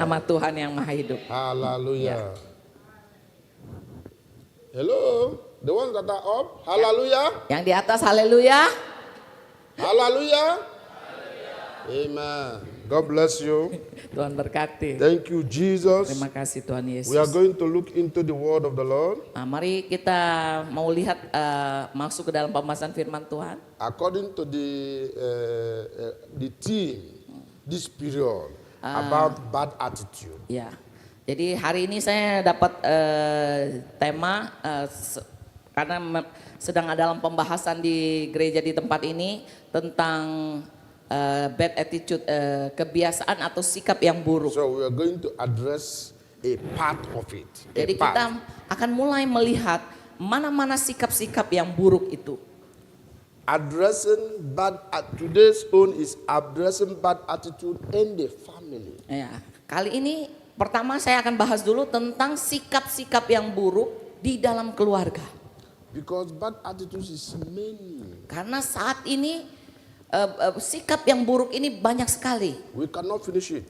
Nama Tuhan yang Maha Hidup. Hallelujah. Hello, the ones that are up. Hallelujah. Yang di atas, haleluya. Hallelujah. Amen. God bless you. Tuhan berkati. Thank you, Jesus. Terima kasih Tuhan Yesus. We are going to look into the word of the Lord. Nah, mari kita mau lihat masuk ke dalam pembahasan firman Tuhan. According to the theme this period about bad attitude. Ya. Jadi hari ini saya dapat tema karena sedang ada dalam pembahasan di gereja di tempat ini tentang bad attitude, kebiasaan atau sikap yang buruk. So we are going to address a part of it. Jadi kita akan mulai melihat mana-mana sikap-sikap yang buruk itu. Addressing today's own is addressing bad attitude in the family. Ya, kali ini pertama saya akan bahas dulu tentang sikap-sikap yang buruk di dalam keluarga. Because bad attitude is many. Karena saat ini sikap yang buruk ini banyak sekali. We cannot finish it.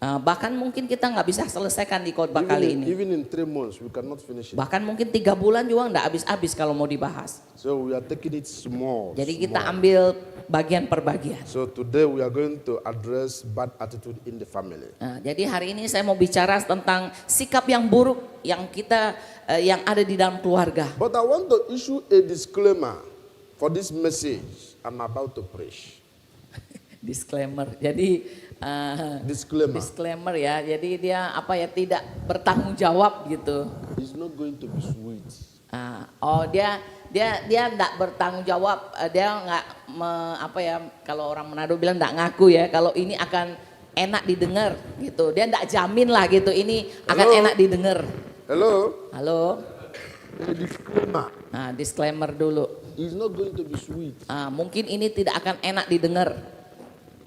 Bahkan mungkin kita nggak bisa selesaikan di khotbah kali ini. Even in 3 months we cannot finish it. Bahkan mungkin 3 bulan juga nggak habis-habis kalau mau dibahas. So we are taking it small. Jadi kita ambil bagian per bagian. So today we are going to address bad attitude in the family. Jadi hari ini saya mau bicara tentang sikap yang buruk yang yang ada di dalam keluarga. But I want to issue a disclaimer for this message I'm about to preach. Disclaimer. Jadi disclaimer ya. Jadi dia tidak bertanggung jawab gitu. It's not going to be sweet. Dia enggak bertanggung jawab. Dia enggak kalau orang Manado bilang enggak ngaku ya. Kalau ini akan enak didengar gitu. Dia enggak jamin lah gitu. Ini akan enak didengar. Halo. Disclaimer. Disclaimer dulu. It's not going to be sweet. Mungkin ini tidak akan enak didengar.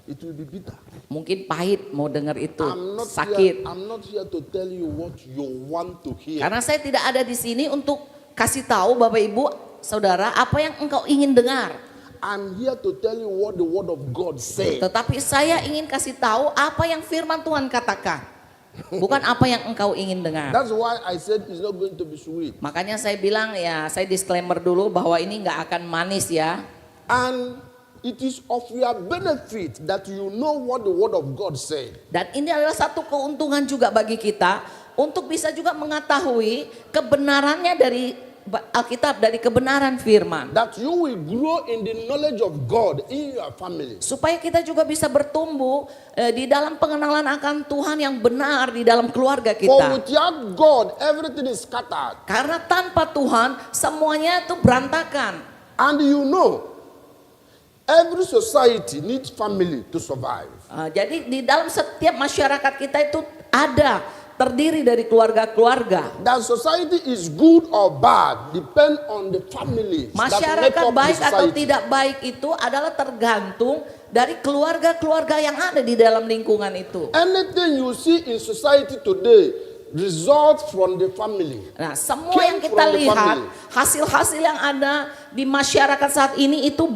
It will be bitter. Mungkin pahit mau dengar itu, sakit. I'm not here to tell you what you want to hear. Karena saya tidak ada di sini untuk kasih tahu Bapak Ibu, Saudara, apa yang engkau ingin dengar. I'm here to tell you what the word of God says. Tetapi saya ingin kasih tahu apa yang firman Tuhan katakan. Bukan apa yang engkau ingin dengar. That's why I said it's not going to be sweet. Makanya saya bilang saya disclaimer dulu bahwa ini nggak akan manis ya. And it is of your benefit that you know what the word of God said. Dan ini adalah satu keuntungan juga bagi kita untuk bisa juga mengetahui kebenarannya dari Alkitab, dari kebenaran firman. That you will grow in the knowledge of God in your family. Supaya kita juga bisa bertumbuh di dalam pengenalan akan Tuhan yang benar di dalam keluarga kita. For without God, everything is scattered. Karena tanpa Tuhan semuanya itu berantakan. And you know, every society needs family to survive. Jadi di dalam setiap masyarakat kita itu terdiri dari keluarga-keluarga. That society is good or bad depend on the family. Masyarakat baik atau tidak baik itu adalah tergantung dari keluarga-keluarga yang ada di dalam lingkungan itu. Anything you see in society today result from the family. Nah, semua yang kita lihat, hasil-hasil yang ada di masyarakat saat ini itu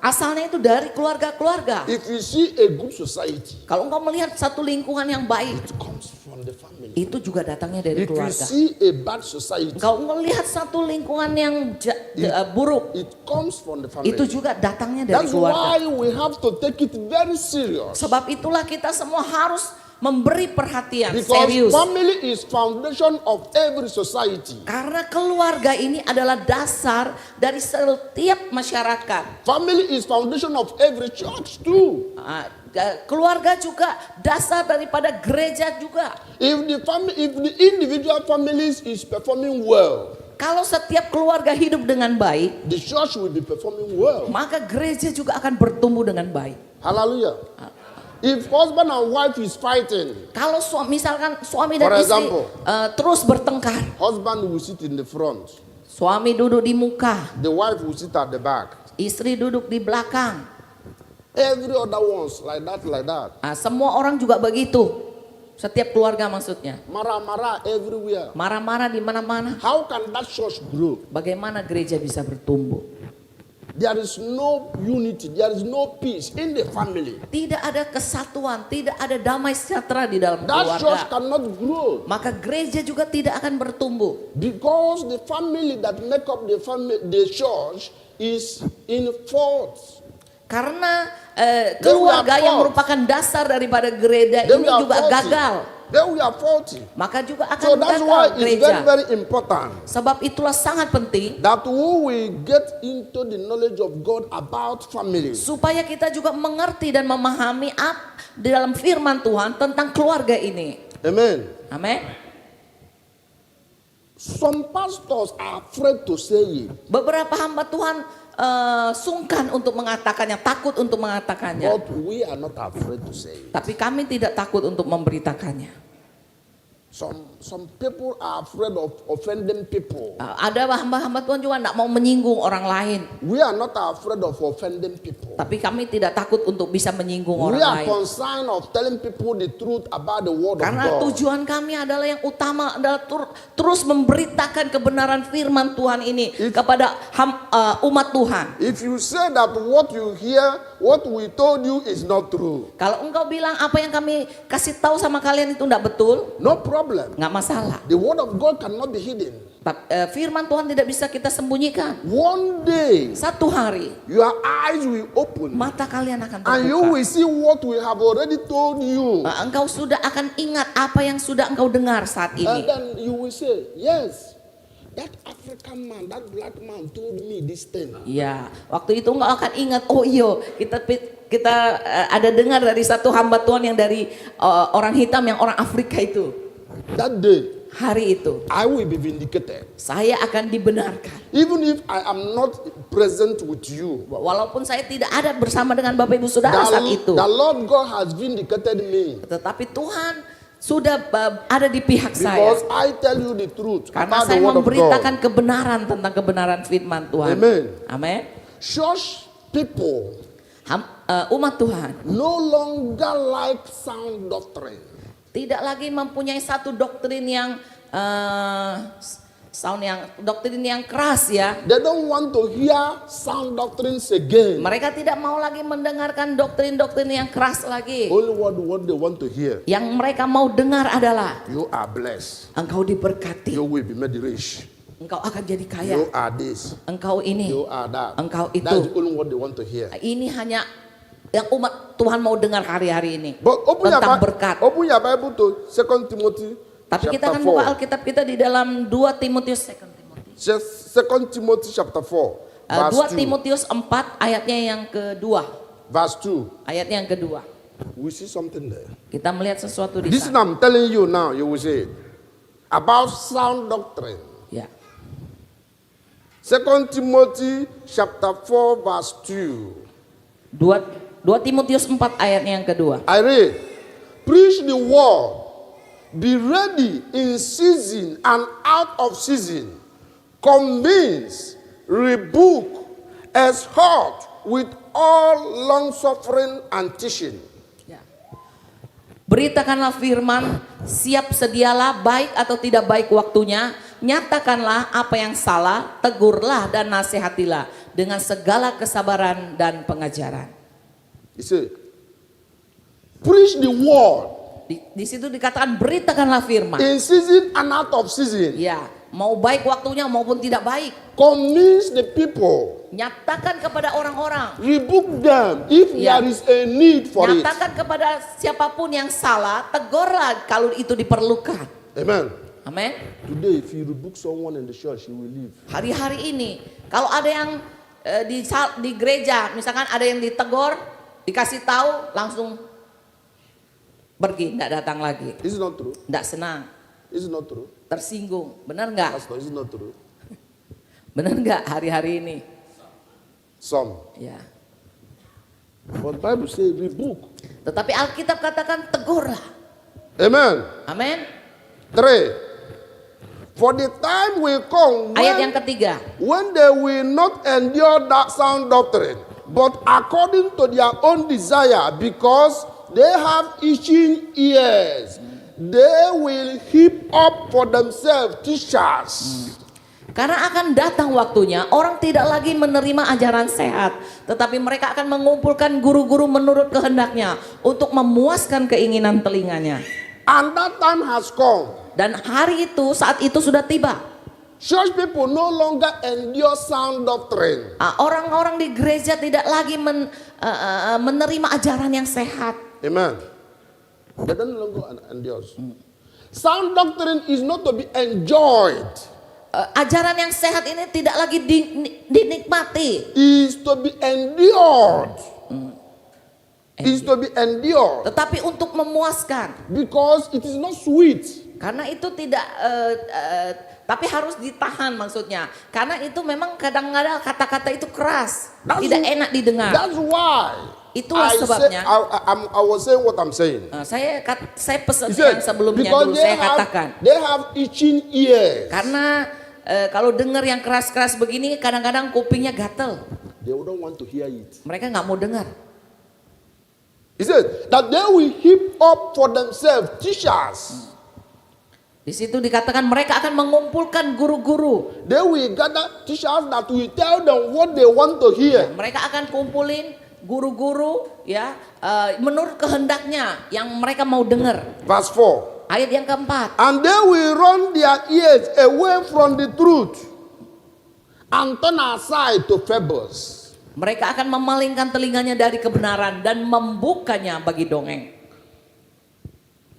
asalnya itu dari keluarga-keluarga. If you see a good society, kalau engkau melihat satu lingkungan yang baik, it comes from the family. Itu juga datangnya dari keluarga. If you see a bad society, kalau melihat satu lingkungan yang buruk, it comes from the family. Itu juga datangnya dari keluarga. That's why we have to take it very serious. Sebab itulah kita semua harus memberi perhatian Because serius. family is foundation of every society. Karena keluarga ini adalah dasar dari setiap masyarakat. Family is foundation of every church too. Keluarga juga dasar daripada gereja juga. If the individual families is performing well, kalau setiap keluarga hidup dengan baik, the church will be performing well. Maka gereja juga akan bertumbuh dengan baik. Hallelujah. If husband and wife is fighting, kalau misalkan suami dan istri terus bertengkar, husband will sit in the front, suami duduk di muka, the wife will sit at the back, istri duduk di belakang, every other ones like that. Semua orang juga begitu, setiap keluarga maksudnya. Marah-marah everywhere. Marah-marah di mana-mana. How can that church grow? Bagaimana gereja bisa bertumbuh? There is no unity, there is no peace in the family. Tidak ada kesatuan, tidak ada damai sejahtera di dalam That church keluarga. cannot grow Maka gereja juga tidak akan bertumbuh. because the family that make up the church is in fault. Karena They keluarga were yang fault. merupakan dasar daripada gereja They ini are juga faulty. gagal. Then we are faulty. Maka juga akan So that's why gagal it's gereja. very, very important Sebab itulah sangat penting that we get into the knowledge of God about families. supaya kita juga mengerti dan memahami di dalam firman Tuhan tentang keluarga ini. Amen. Amin. Some pastors are afraid to say it, Beberapa hamba Tuhan sungkan untuk mengatakannya, takut untuk mengatakannya. but we are not afraid to say it. Tapi kami tidak takut untuk memberitakannya. Some people are afraid of offending people. Ada hamba-hamba Tuhan juga tidak mau menyinggung orang lain. We are not afraid of offending people. Tapi kami tidak takut untuk bisa menyinggung We orang are lain. concerned of telling people the truth about the word Karena of God. tujuan kami adalah yang utama adalah terus memberitakan kebenaran firman Tuhan ini kepada umat Tuhan. If you say that what you hear, what we told you is not true, Kalau engkau bilang apa yang kami kasih tahu sama kalian itu tidak betul, no problem. nggak masalah. The word of God cannot be hidden. Firman Tuhan tidak bisa kita sembunyikan. One day, Satu hari your eyes will open mata kalian akan and you terbuka. will see what we have already told you. Engkau sudah akan ingat apa yang sudah engkau dengar saat And ini. then you will say, yes, that African man, that black man told me this thing. Ya, waktu itu engkau akan ingat, oh iya, kita ada dengar dari satu hamba Tuhan yang dari orang hitam yang orang Afrika itu. That day, Hari itu I will be vindicated. saya akan dibenarkan. Even if I am not present with you, Walaupun saya tidak ada bersama dengan Bapak Ibu Saudara saat itu. the Lord God has vindicated me Tetapi Tuhan sudah ada di pihak because saya. I tell you the truth Karena about the saya word of God. memberitakan kebenaran tentang kebenaran firman Tuhan. Amen. Amin. Church people Umat Tuhan no longer like sound doctrine. tidak lagi mempunyai satu doktrin yang doktrin yang keras ya. They don't want to hear sound doctrines again. Mereka tidak mau lagi mendengarkan doktrin-doktrin yang keras lagi. Only what they want to hear. Yang mereka mau dengar adalah You are blessed. engkau diberkati, You will be made rich. engkau akan jadi kaya, You are this. engkau ini, You are that. engkau itu. That's only what they want to hear. Ini hanya yang umat Tuhan mau dengar hari-hari ini But tentang berkat. Open your Bible to 2 Timothy Tapi kita chapter akan buka 4. Alkitab kita di dalam 2 Timotius 2 Just 2 Timothy chapter 4, verse 2. Timotius 4 ayatnya yang kedua. Verse 2. Ayatnya yang kedua. We see something there. Kita melihat sesuatu di This sana. I'm telling you now, you will say, about sound doctrine. Ya. 2 Timothy chapter 4, verse 2. 2 Timotius 4 ayatnya yang kedua. I read, preach the word, be ready in season and out of season, convince, rebuke, exhort with all long suffering and teaching. Ya. Beritakanlah firman, siap sedialah baik atau tidak baik waktunya, nyatakanlah apa yang salah, tegurlah dan nasihatilah dengan segala kesabaran dan pengajaran. He said, preach the word Di situ dikatakan beritakanlah firman. in season and out of season. Ya, mau baik waktunya maupun tidak baik. Convince the people. Nyatakan kepada orang-orang. Rebuke them if Yeah. there is a need for it. Nyatakan kepada siapapun yang salah, tegurlah kalau itu diperlukan. Amen. Amin. Today, if you rebuke someone in the church, he will leave. Hari-hari ini, kalau ada yang di gereja, misalkan ada yang ditegur, dikasih tahu, langsung pergi, tidak datang lagi. Is it not true? Tidak senang, Is it not true? tersinggung. Benar nggak? Pastor, is it not true? Benar nggak hari-hari ini? Some. Ya. But Bible says rebuke. Tetapi Alkitab katakan tegurlah. Amen. Amin. 3. For the time will come Ayat yang ketiga. when they will not endure that sound doctrine, but according to their own desire, because they have itching ears, they will heap up for themselves teachers. Karena akan datang waktunya orang tidak lagi menerima ajaran sehat, tetapi mereka akan mengumpulkan guru-guru menurut kehendaknya untuk memuaskan keinginan telinganya. And that time has come. Dan hari itu, saat itu sudah tiba. Church people no longer endure sound doctrine. Orang-orang di gereja tidak lagi menerima ajaran yang sehat. Amen. They don't longer endure. Sound doctrine is not to be enjoyed. Ajaran yang sehat ini tidak lagi dinikmati. Is to be endured. Is to be endured. Tetapi untuk memuaskan. Because it is not sweet. Karena itu tidak, tapi harus ditahan maksudnya. Karena itu memang kadang-kadang kata-kata itu keras, tidak enak didengar. That's why. Itulah sebabnya. I was saying what I'm saying. Saya pesan He said, yang sebelumnya because dulu saya katakan. They have itching ears. Karena kalau dengar yang keras-keras begini, kadang-kadang kupingnya gatel. They don't want to hear it. Mereka nggak mau dengar. He said that they will heap up for themselves teachers. Di situ dikatakan mereka akan mengumpulkan guru-guru. They will gather teachers that will tell them what they want to hear. Mereka akan kumpulin guru-guru ya menurut kehendaknya yang mereka mau dengar. Verse 4. Ayat yang keempat. And they will run their ears away from the truth and turn aside to fables. Mereka akan memalingkan telinganya dari kebenaran dan membukanya bagi dongeng.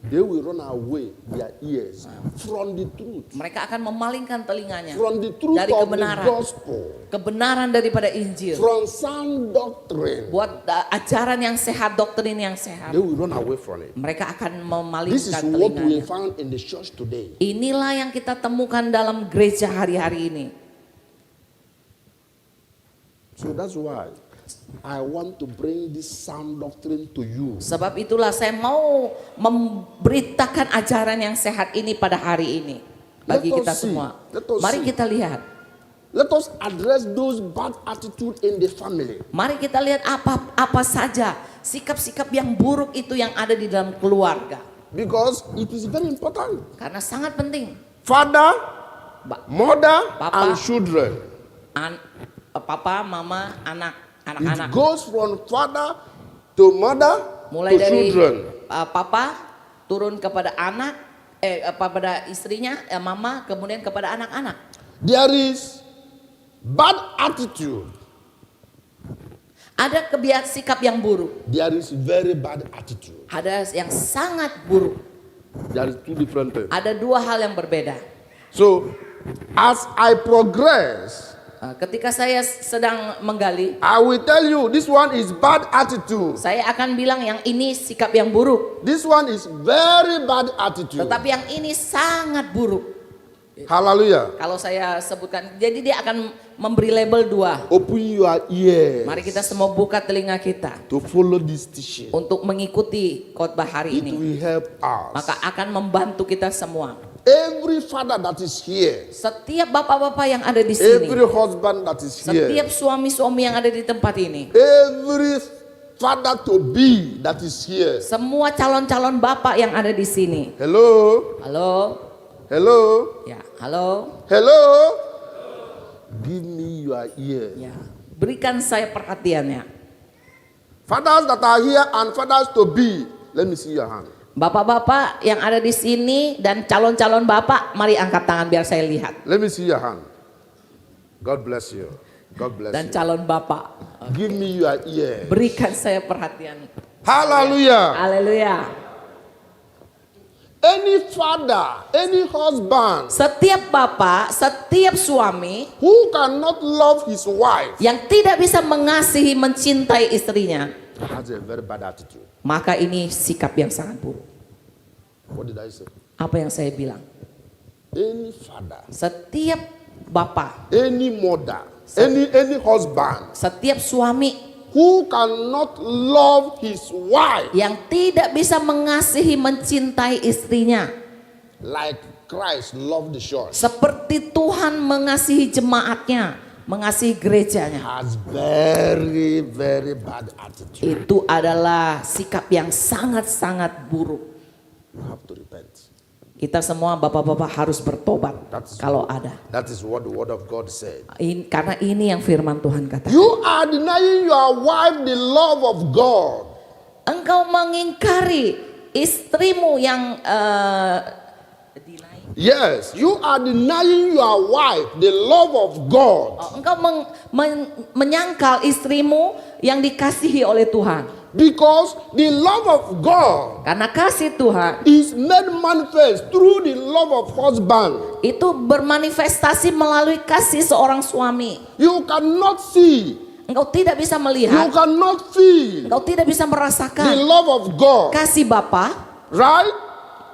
They will run away their ears from the truth. Mereka akan memalingkan telinganya From the truth dari of kebenaran. the gospel. Kebenaran daripada Injil. From sound doctrine. Buat ajaran yang sehat, doktrin yang sehat. They will run away from it. Mereka akan This is memalingkan what we telinganya. found in the church today. Inilah yang kita temukan dalam gereja hari-hari ini. So that's why I want to bring this sound doctrine to you. Sebab itulah saya mau memberitakan ajaran yang sehat ini pada hari ini. Bagi Let us kita see. semua. Let us Mari see. kita lihat. Let us address those bad attitude in the family. Mari kita lihat apa saja sikap-sikap yang buruk itu yang ada di dalam keluarga. Because it is very important. Karena sangat penting. Father, Ba- mother, Papa. and children. Papa, mama, It anak-anak. goes from father to mother Mulai to dari children. papa turun kepada anak, kepada istrinya, mama, kemudian kepada anak-anak. There is bad attitude. Ada sikap yang buruk. There is very bad attitude. Ada yang sangat buruk. There is two different things. Ada dua hal yang berbeda. So, as I progress, Ketika saya sedang menggali, I will tell you this one is bad attitude. saya akan bilang yang ini sikap yang buruk. This one is very bad attitude. Tetapi yang ini sangat buruk. Hallelujah. Kalau saya sebutkan, jadi dia akan memberi label dua. Open your ears Mari kita semua buka telinga kita to follow this teaching. untuk mengikuti khotbah hari It ini. will help us. Maka akan membantu kita semua. Every father that is here, Setiap bapak-bapak yang ada di sini, every husband that is here, setiap suami-suami yang ada di tempat ini, every father to be that is here. semua calon-calon bapak yang ada di sini. Hello, Halo, hello, ya, halo, hello. Give me your ear. ya. Berikan saya perhatiannya. Fathers that are here and fathers to be, let me see your hand. Bapak-bapak yang ada di sini dan calon-calon bapak, mari angkat tangan biar saya lihat. Let me see your hand. God bless you. God bless Dan you. calon bapak, Give me your ear. berikan saya perhatian. Hallelujah. Haleluya. Any father, any husband Setiap bapak, setiap suami who cannot love his wife yang tidak bisa mengasihi, mencintai istrinya, has a very bad attitude. maka ini sikap yang sangat buruk. What did I say? Apa yang saya bilang? Any father, Setiap bapak, any mother, any husband setiap suami who cannot love his wife yang tidak bisa mengasihi, mencintai istrinya like Christ loved the church seperti Tuhan mengasihi jemaatnya, mengasihi gerejanya, has very, very bad attitude. itu adalah sikap yang sangat-sangat buruk. You have to repent. Kita semua bapak-bapak harus bertobat kalau ada. That is what the word of God said. Karena ini yang firman Tuhan katakan. You are denying your wife the love of God. Engkau mengingkari istrimu yang Yes, you are denying your wife the love of God. engkau menyangkal istrimu yang dikasihi oleh Tuhan. Because the love of God Karena kasih Tuhan is made manifest through the love of husband. itu bermanifestasi melalui kasih seorang suami. You cannot see, Engkau tidak bisa you melihat, cannot feel engkau tidak bisa the merasakan love of God. kasih Bapa, Right?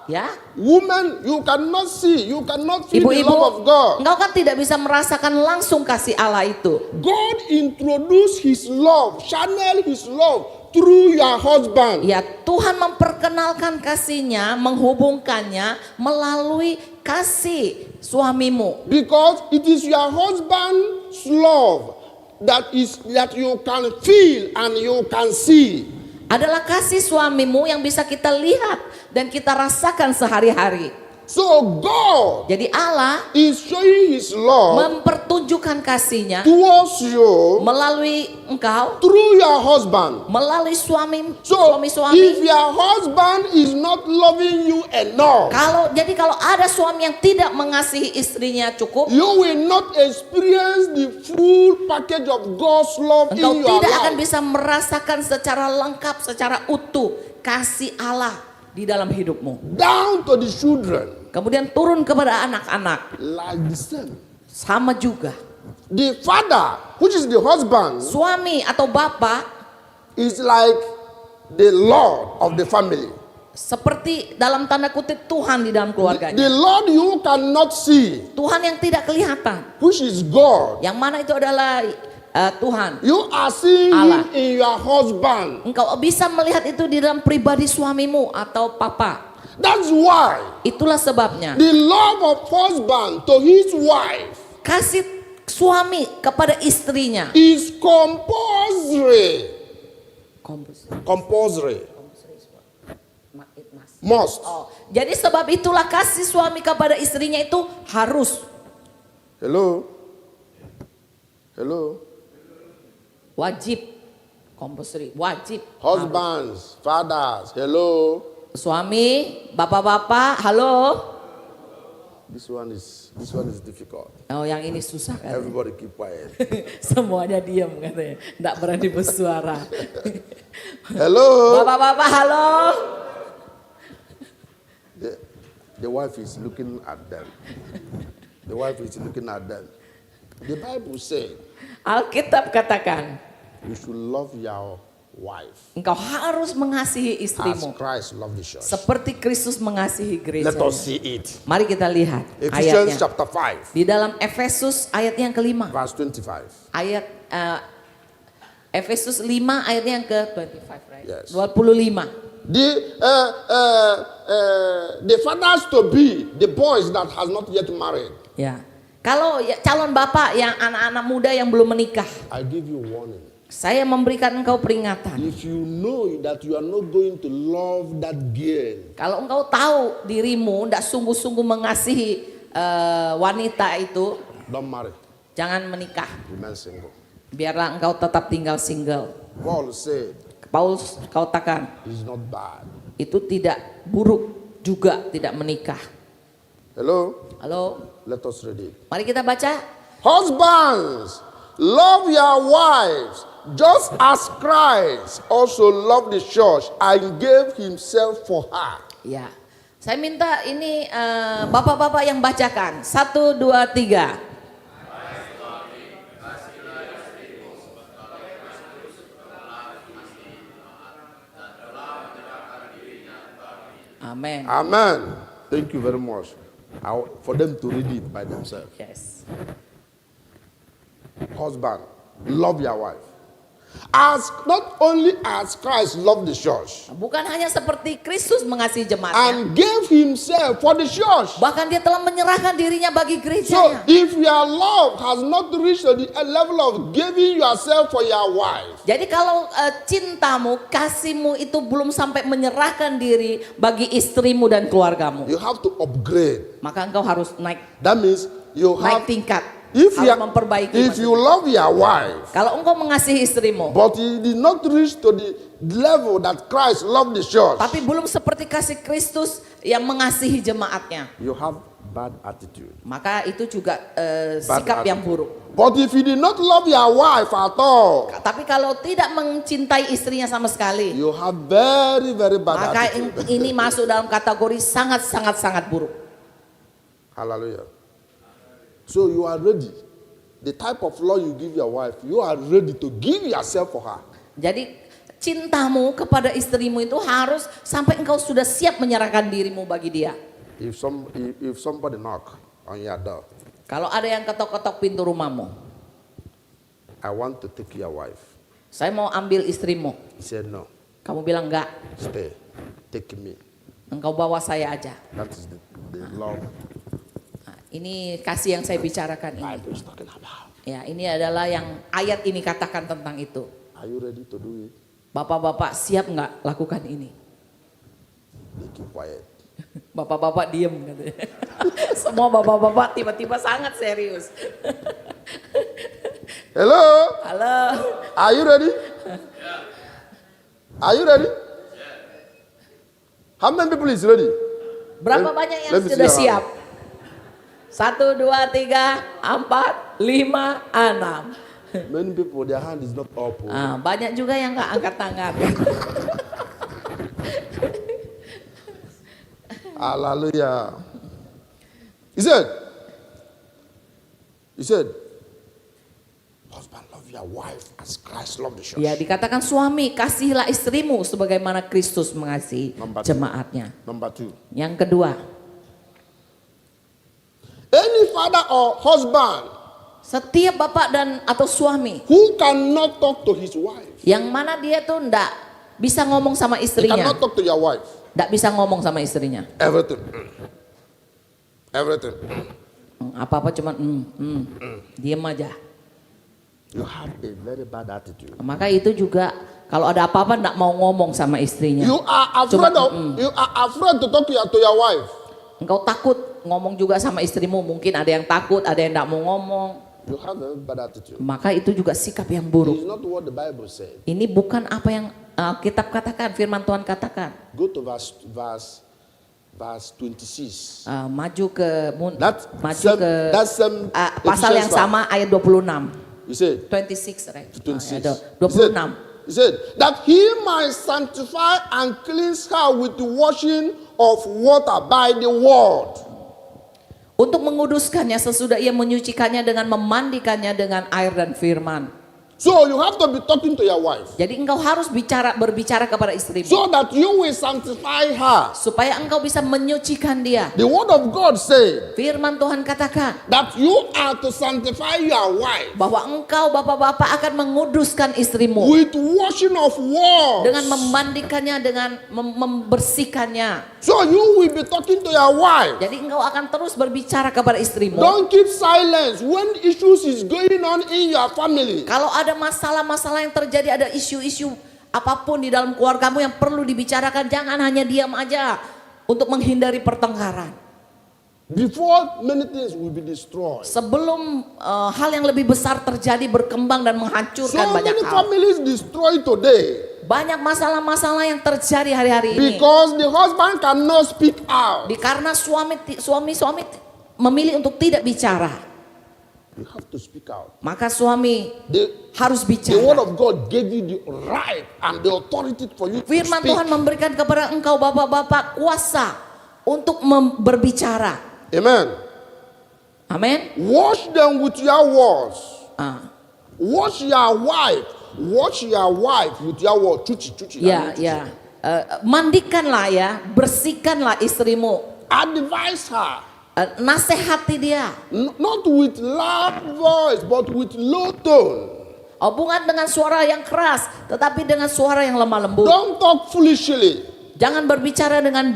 ya. Woman, you cannot see, you cannot feel the Ibu-ibu, love of God. engkau kan tidak bisa merasakan langsung kasih Allah itu. God introduced His love, channel His love through your husband. Ya, Tuhan memperkenalkan kasihnya, menghubungkannya melalui kasih suamimu. Because it is your husband's love that you can feel and you can see. Adalah kasih suamimu yang bisa kita lihat dan kita rasakan sehari-hari. So God Jadi Allah is showing His love mempertunjukkan kasihnya towards you melalui engkau, through your husband. melalui So suami-suami. if your husband is not loving you enough, Kalau ada suami yang tidak mengasihi istrinya cukup, you will not experience the full package of God's love engkau in your tidak akan life. bisa merasakan secara lengkap, secara utuh kasih Allah di dalam hidupmu. Down to the children, Kemudian turun kepada anak-anak, like the same. sama juga. The father, which is the husband, Suami atau bapak is like the Lord of the family. seperti dalam tanda kutip Tuhan di dalam keluarganya. The Lord you cannot see, Tuhan yang tidak kelihatan, which is God. yang mana itu adalah Tuhan. You are seeing Allah. Him in your husband. Engkau bisa melihat itu di dalam pribadi suamimu atau papa. That's why Itulah sebabnya the love of husband to his wife kasih suami kepada istrinya is compulsory. Compulsory. Must. Oh, jadi sebab itulah kasih suami kepada istrinya itu harus. Hello? Hello? Wajib. Compulsory, wajib. Husbands, fathers, hello? Suami, bapak-bapak, halo. This one is difficult. Oh, yang ini susah kan? Everybody keep quiet. Semuanya diam katanya, nggak berani bersuara. Hello? Bapak-bapak, halo. The wife is looking at them. The wife is looking at them. The Bible said, Alkitab katakan, you should love your wife engkau harus mengasihi as istrimu Christ loved the church. seperti Kristus mengasihi gereja. Let us see it. Mari kita lihat Ephesians ayatnya. chapter 5, Di dalam Efesus ayat yang kelima. verse 25. Ayat Efesus 5 ayat yang ke-25, right? Yes. 25. The fathers to be, the boys that has not yet married, Ya. Kalau calon bapak yang anak-anak muda yang belum menikah, I give you warning. saya memberikan engkau peringatan. If you know that you are not going to love that girl, Kalau engkau tahu dirimu tidak sungguh-sungguh mengasihi wanita itu, don't marry. jangan menikah. Remain single. Biarlah engkau tetap tinggal single. Paul said, Paulus katakan, it's not bad. itu tidak buruk juga tidak menikah. Hello? Halo, Let us read it. mari kita baca. Husbands, love your wives, just as Christ also loved the church and gave himself for her. Ya, saya minta ini bapak-bapak yang bacakan. 1, 2, 3. Amen. Amen. Thank you very much. For them to read it by themselves. Yes. Husband, love your wife. Not only as Christ loved the church Bukan hanya seperti Kristus mengasihi jemaatnya, and gave himself for the church. bahkan dia telah menyerahkan dirinya bagi So gerejanya. if your love has not reached the level of giving yourself for your wife, Jadi kalau cintamu, kasihmu itu belum sampai menyerahkan diri bagi istrimu dan keluargamu, you have to upgrade. maka engkau harus naik That means you have, tingkat, if you, harus memperbaiki. if you maksudnya. love your wife, Kalau engkau mengasihi istrimu, but you did not reach to the level that Christ loved the church, tapi belum seperti kasih Kristus yang mengasihi jemaatnya, you have bad attitude. maka itu juga sikap yang buruk. But if you did not love your wife at all, Tapi kalau tidak mencintai istrinya sama sekali, you have very, very bad maka attitude. ini masuk dalam kategori sangat buruk. Hallelujah. So you are ready. The type of love you give your wife, you are ready to give yourself for her. Jadi cintamu kepada istrimu itu harus sampai engkau sudah siap menyerahkan dirimu bagi dia. If somebody knock on your door, Kalau ada yang ketok-ketok pintu rumahmu, I want to take your wife. saya mau ambil istrimu. He said, no, Kamu bilang enggak, stay, take me. engkau bawa saya aja. That is the love Nah, ini kasih yang saya bicarakan ini. Bible is talking about. Ya, ini adalah yang ayat ini katakan tentang itu. Are you ready to do it? Bapak-bapak siap nggak lakukan ini? They keep quiet. Bapak-bapak diem katanya. Semua bapak-bapak tiba-tiba sangat serius. Hello, Halo. are you ready? Are you ready? How many people is ready? Berapa banyak yang let me see sudah your siap? 1, 2, 3, 4, 5, 6. Many people, their hand is not up. Oh. Nah, banyak juga yang nggak angkat tangan. Hallelujah. He said, husband, love your wife as Christ loved the church. Ya, dikatakan suami, kasihilah istrimu sebagaimana Kristus mengasihi jemaatnya. Number 2. Yang kedua, Any father or husband setiap bapak dan atau suami who cannot talk to his wife, yang mana dia tuh ndak bisa ngomong sama he istrinya, cannot talk to your wife. ndak bisa ngomong sama istrinya. Everything. Everything. Apa-apa cuma diem aja. You have a very bad attitude. Maka itu juga kalau ada apa-apa ndak mau ngomong sama istrinya. You are afraid to talk to your wife. Engkau takut ngomong juga sama istrimu, mungkin ada yang takut, ada yang ndak mau ngomong. You have a bad attitude. Maka itu juga sikap yang It buruk. is not what the Bible said. Ini bukan apa yang Alkitab katakan, firman Tuhan katakan. Go to verse 26. Maju ke That's pasal yang sama ayat 26. You said 26, right? 26. Ayat 26. He said that he might sanctify and cleanse her with the washing of water by the word. Untuk menguduskannya sesudah ia menyucikannya dengan memandikannya dengan air dan firman. So you have to be talking to your wife Jadi engkau harus berbicara kepada istrimu. so that you will sanctify her. Supaya engkau bisa menyucikan dia. The word of God said Firman Tuhan katakan that you are to sanctify your wife bahwa engkau bapak-bapak akan menguduskan istrimu with washing of words. dengan memandikannya, dengan membersihkannya. So you will be talking to your wife. Jadi engkau akan terus berbicara kepada istrimu. Don't keep silence when issues is going on in your family. Kalau ada masalah-masalah yang terjadi, ada isu-isu apapun di dalam keluargamu yang perlu dibicarakan, jangan hanya diam aja untuk menghindari pertengkaran. Before many things will be destroyed. Sebelum hal yang lebih besar terjadi, berkembang dan So menghancurkan banyak many hal. families destroyed today Banyak masalah-masalah yang terjadi hari-hari ini. because the husband cannot speak out. Karena suami memilih untuk tidak bicara. You have to speak out. Maka suami harus The word bicara. of God gave you the right and the authority for you to Firman speak. Tuhan memberikan kepada engkau bapak-bapak kuasa untuk berbicara. Amen. Amin. Wash them with your words. Ah, Wash your wife. Wash your wife with your word. Cuci. ya, ya. Mandikanlah ya, bersihkanlah istrimu. Advise her. Nasihati dia. Not with loud voice, but with low tone. Oh, bukan dengan suara yang keras, tetapi dengan suara yang lemah lembut. Don't talk foolishly. Jangan berbicara dengan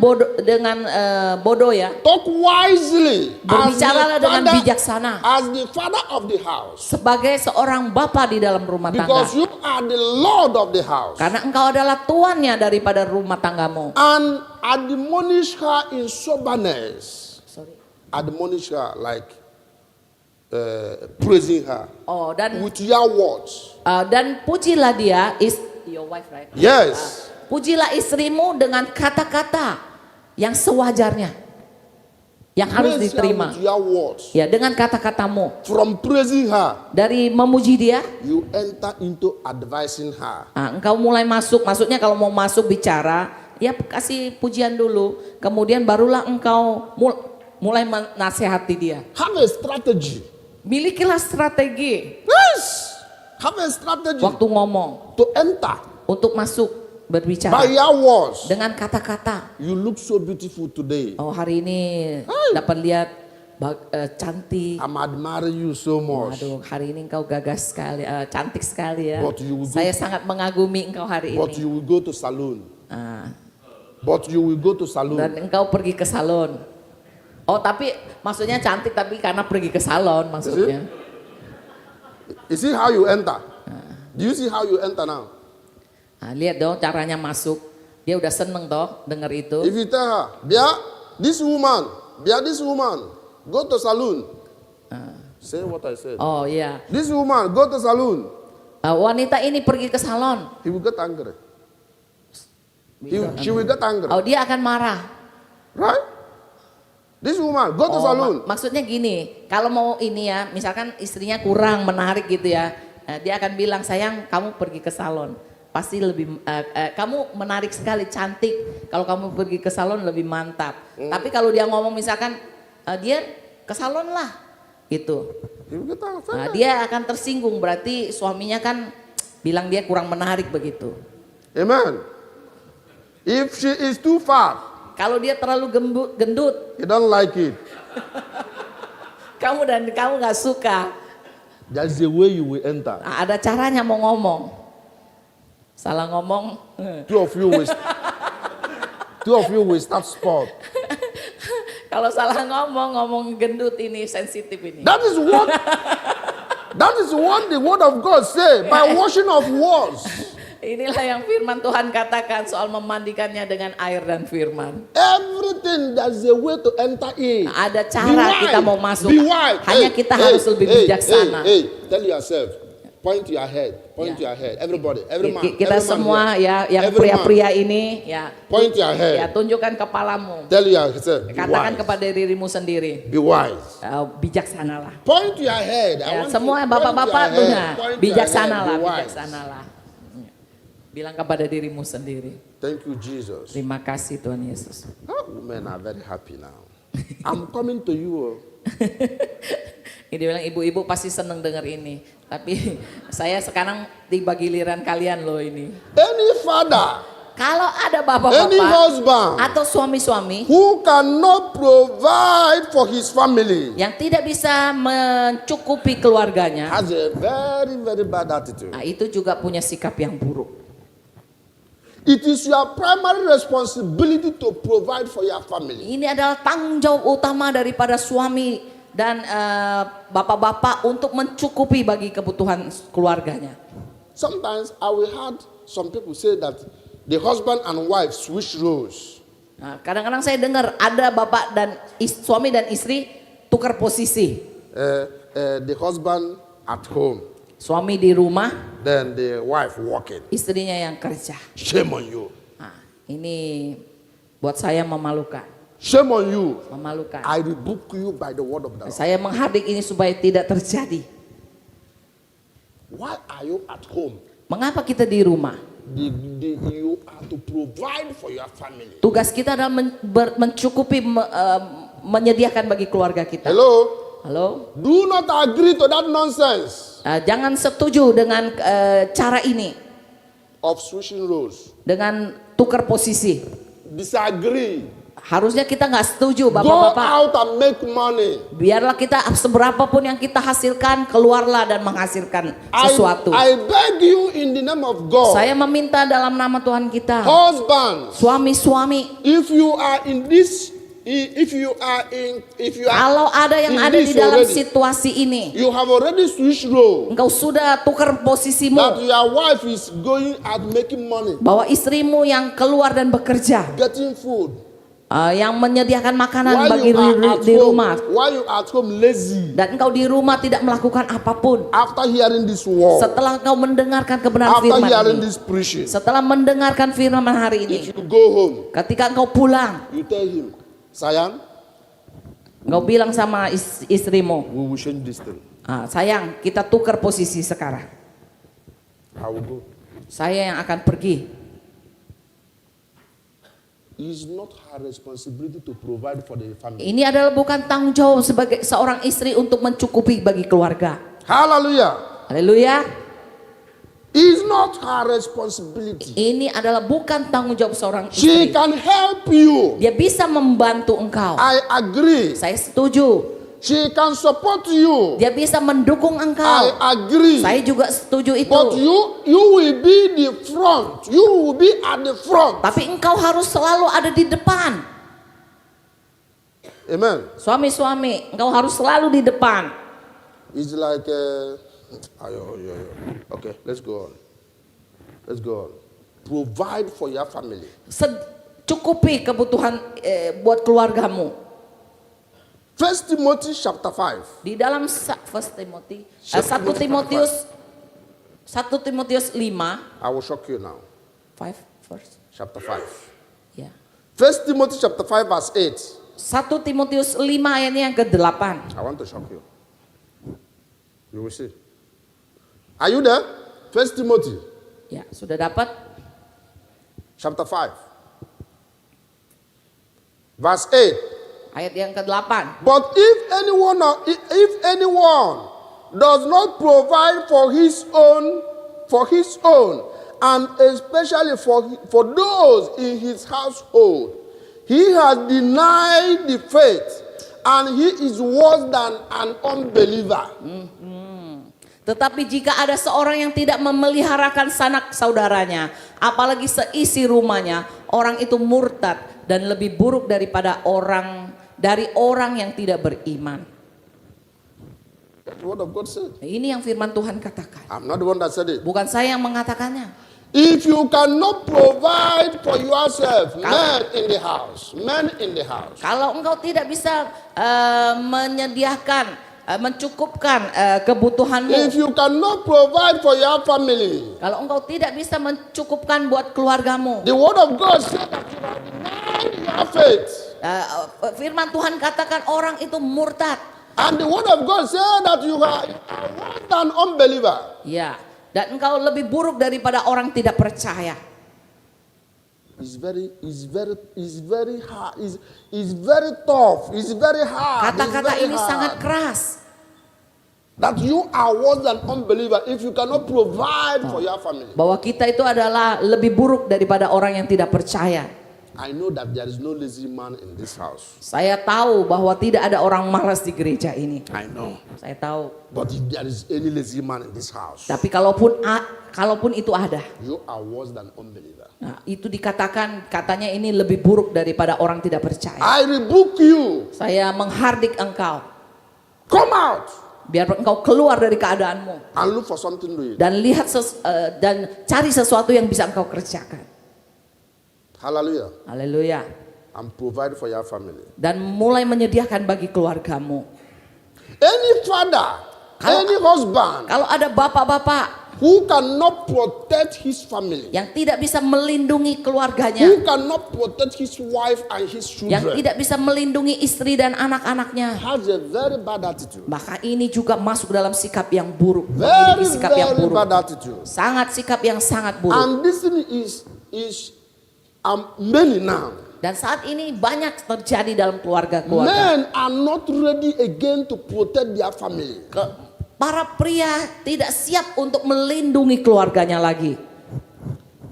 bodoh ya. Talk wisely. Berbicaralah dengan bijaksana. As the father of the house. Sebagai seorang bapa di dalam rumah tangga. Because you are the Lord of the house. Karena engkau adalah tuannya daripada rumah tanggamu. And admonish her in soberness. Sorry. Admonish her like praising her. Oh, dan With your words. dan pujilah dia, is your wife, right? Yes. Pujilah istrimu dengan kata-kata yang sewajarnya, yang harus Praise her diterima. with your words. Ya, dengan kata-katamu. From praising her, Dari memuji dia, you enter into advising her. engkau mulai masuk. Maksudnya kalau mau masuk bicara, ya kasih pujian dulu. Kemudian barulah engkau mulai menasehati dia. Have a strategy. Milikilah strategi Yes. Have a strategy waktu ngomong, to enter untuk masuk by berbicara your words. dengan kata-kata. You look so beautiful today. Oh, hari ini dapat lihat cantik. I'm admiring you so much. Waduh, hari ini engkau gagah sekali, cantik sekali ya. But you will go- Saya sangat mengagumi engkau hari But ini. you will go to salon. Ah, But you will go to salon. dan engkau pergi ke salon. Oh, tapi maksudnya cantik tapi karena pergi ke salon maksudnya. You see how you enter? Do you see how you enter now? Nah, lihat dong caranya masuk. Dia udah seneng toh dengar itu. If you tell her, Bia, this woman, go to salon. Say what I said. Oh iya. This woman, go to salon. Wanita ini pergi ke salon. He will get angry. She will get angry. Oh, dia akan marah. Right? This woman, go to salon. Maksudnya gini, kalau mau ini ya, misalkan istrinya kurang menarik gitu ya, dia akan bilang, sayang kamu pergi ke salon, pasti lebih, kamu menarik sekali, cantik, kalau kamu pergi ke salon lebih mantap. Tapi kalau dia ngomong misalkan, dia ke salon lah, gitu. He will get angry. Nah, dia akan tersinggung, berarti suaminya kan bilang dia kurang menarik begitu. Amen. If she is too fat, Kalau dia terlalu gendut, he don't like it. kamu nggak suka. That's the way you will enter. Nah, ada caranya mau ngomong. Salah ngomong. Two of you will start sport. Kalau salah ngomong gendut ini, sensitif ini. That is what the word of God say by washing of words. Inilah yang firman Tuhan katakan soal memandikannya dengan air dan firman. Everything that's the way to enter in. Nah, ada cara kita mau masuk. Be wise. Hanya kita harus lebih bijaksana. Tell yourself. Point to your head. Point to your head. Everybody. Every man. Kita every man semua here. ya, yang Every pria-pria ini ya. Point to your head. Ya, tunjukkan kepalamu. Tell yourself. Be Katakan wise. kepada dirimu sendiri. Be wise. Bijaksanalah. Point to your head. Ya, semua bapak-bapak tuh bijaksanalah, bijaksanalah. Bilang kepada dirimu sendiri. Thank you, Jesus. Terima kasih Tuhan Yesus. Women are very happy now. I'm coming to you. Ini bilang ibu-ibu pasti seneng dengar ini. Tapi saya sekarang tiba giliran kalian loh ini. Any father, Kalau ada any bapak-bapak husband atau suami-suami who cannot provide for his family yang tidak bisa mencukupi keluarganya, has a very, very bad attitude. nah itu juga punya sikap yang buruk. It is your primary responsibility to provide for your family. Ini adalah tanggung jawab utama daripada suami dan bapak-bapak untuk mencukupi bagi kebutuhan keluarganya. Sometimes I will heard some people say that the husband and wife switch roles. Nah, kadang-kadang saya dengar ada bapak dan suami dan istri tukar posisi. The husband at home, Suami di rumah, then the wife working. istrinya yang kerja. Shame on you. Nah, ini buat saya memalukan. Shame on you. Memalukan. I rebuke you by the word of the Lord. Saya menghardik ini supaya tidak terjadi. Why are you at home? Mengapa kita di rumah? You are to provide for your family. Tugas kita adalah mencukupi, menyediakan bagi keluarga kita. Hello? Halo? Do not agree to that nonsense Jangan setuju dengan cara ini. of switching roles. Dengan tukar posisi. Disagree. Harusnya kita nggak setuju, Go bapak-bapak. out and make money. Biarlah kita seberapapun yang kita hasilkan, keluarlah dan menghasilkan sesuatu. I beg you in the name of God. Saya meminta dalam nama Tuhan kita, Husbands, suami-suami, if you are in this, if you are kalau ada yang in ada di this dalam already, situasi ini, you have already switched role. engkau sudah tukar That posisimu, your wife is going out making money, bahwa istrimu yang keluar dan bekerja, getting food. yang menyediakan makanan While bagi you are at di rumah, home, while you are at home lazy. dan engkau di rumah tidak melakukan apapun. After hearing this word, Setelah engkau mendengarkan kebenaran after firman hearing ini, this preaching, setelah mendengarkan firman hari if ini, you go home, ketika engkau pulang, you tell him, sayang, engkau bilang sama istrimu, we will change this thing. sayang, kita tukar posisi sekarang. I will go. Saya yang akan pergi. It's not her responsibility to provide for the family. Ini adalah bukan tanggung jawab sebagai seorang istri untuk mencukupi bagi keluarga. Hallelujah. Haleluya. It's not her responsibility. Ini adalah bukan tanggung jawab seorang She istri. can help you. Dia bisa membantu engkau. I agree. Saya setuju. She can support you. Dia bisa mendukung I engkau. agree. Saya juga setuju itu. But you will be the front. You will be at the front. Tapi engkau harus selalu ada di depan. Amen. Suami-suami, engkau harus selalu di depan. It's like, okay, let's go on. Let's go on. Provide for your family. Cukupi kebutuhan buat keluargamu. 1 Timothy chapter 5. Di dalam 1 Timotius 5, I will shock you now. 5 verse. Chapter 5. Ya. 1 Timothy chapter 5 verse 8. 1 Timotius 5 ayatnya yang ke-8. I want to shock you. You will see. Are you there? 1 Timothy Ya, sudah dapat? chapter 5. Verse 8. Ayat yang ke-8. But if anyone does not provide for his own, and especially for those in his household, he has denied the faith, and he is worse than an unbeliever. Tetapi jika ada seorang yang tidak memeliharakan sanak saudaranya, apalagi seisi rumahnya, orang itu murtad dan lebih buruk daripada orang yang tidak beriman. That's the word of God said. Ini yang firman Tuhan katakan. I'm not the one that said it. Bukan saya yang mengatakannya. If you cannot provide for yourself, men in the house. Kalau engkau tidak bisa menyediakan, mencukupkan kebutuhanmu. If you cannot provide for your family, Kalau engkau tidak bisa mencukupkan buat keluargamu. the word of God said that you are denying your faith. Firman Tuhan katakan orang itu murtad. And the word of God said that you are worse than unbeliever. Ya, dan engkau lebih buruk daripada orang tidak percaya. It's very hard. It's very tough. It's very hard. Kata-kata ini sangat keras. That you are worse than unbeliever if you cannot provide for your family. Bahwa kita itu adalah lebih buruk daripada orang yang tidak percaya. I know that there is no lazy man in this house. Saya tahu bahwa tidak ada orang malas di gereja ini. I know. Saya tahu. But if there is any lazy man in this house, Tapi kalaupun itu ada, you are worse than unbeliever. nah, itu dikatakan katanya ini lebih buruk daripada orang tidak percaya. I rebuke you. Saya menghardik engkau. Come out Biar engkau keluar dari keadaanmu and look for something to eat. dan lihat dan cari sesuatu yang bisa engkau kerjakan. Hallelujah. Haleluya. And provide for your family. Dan mulai menyediakan bagi keluargamu. Any father, any husband Kalau ada bapak-bapak who cannot protect his family, yang tidak bisa melindungi keluarganya, who cannot protect his wife and his yang children, tidak bisa melindungi istri dan anak-anaknya, has a very bad attitude. maka ini juga masuk dalam sikap yang buruk, Very, memiliki sikap yang very buruk, bad attitude. sangat sikap yang sangat buruk. And this thing is many now. Dan saat ini banyak terjadi dalam keluarga-keluarga. Men are not ready again to protect their family. Para pria tidak siap untuk melindungi keluarganya lagi.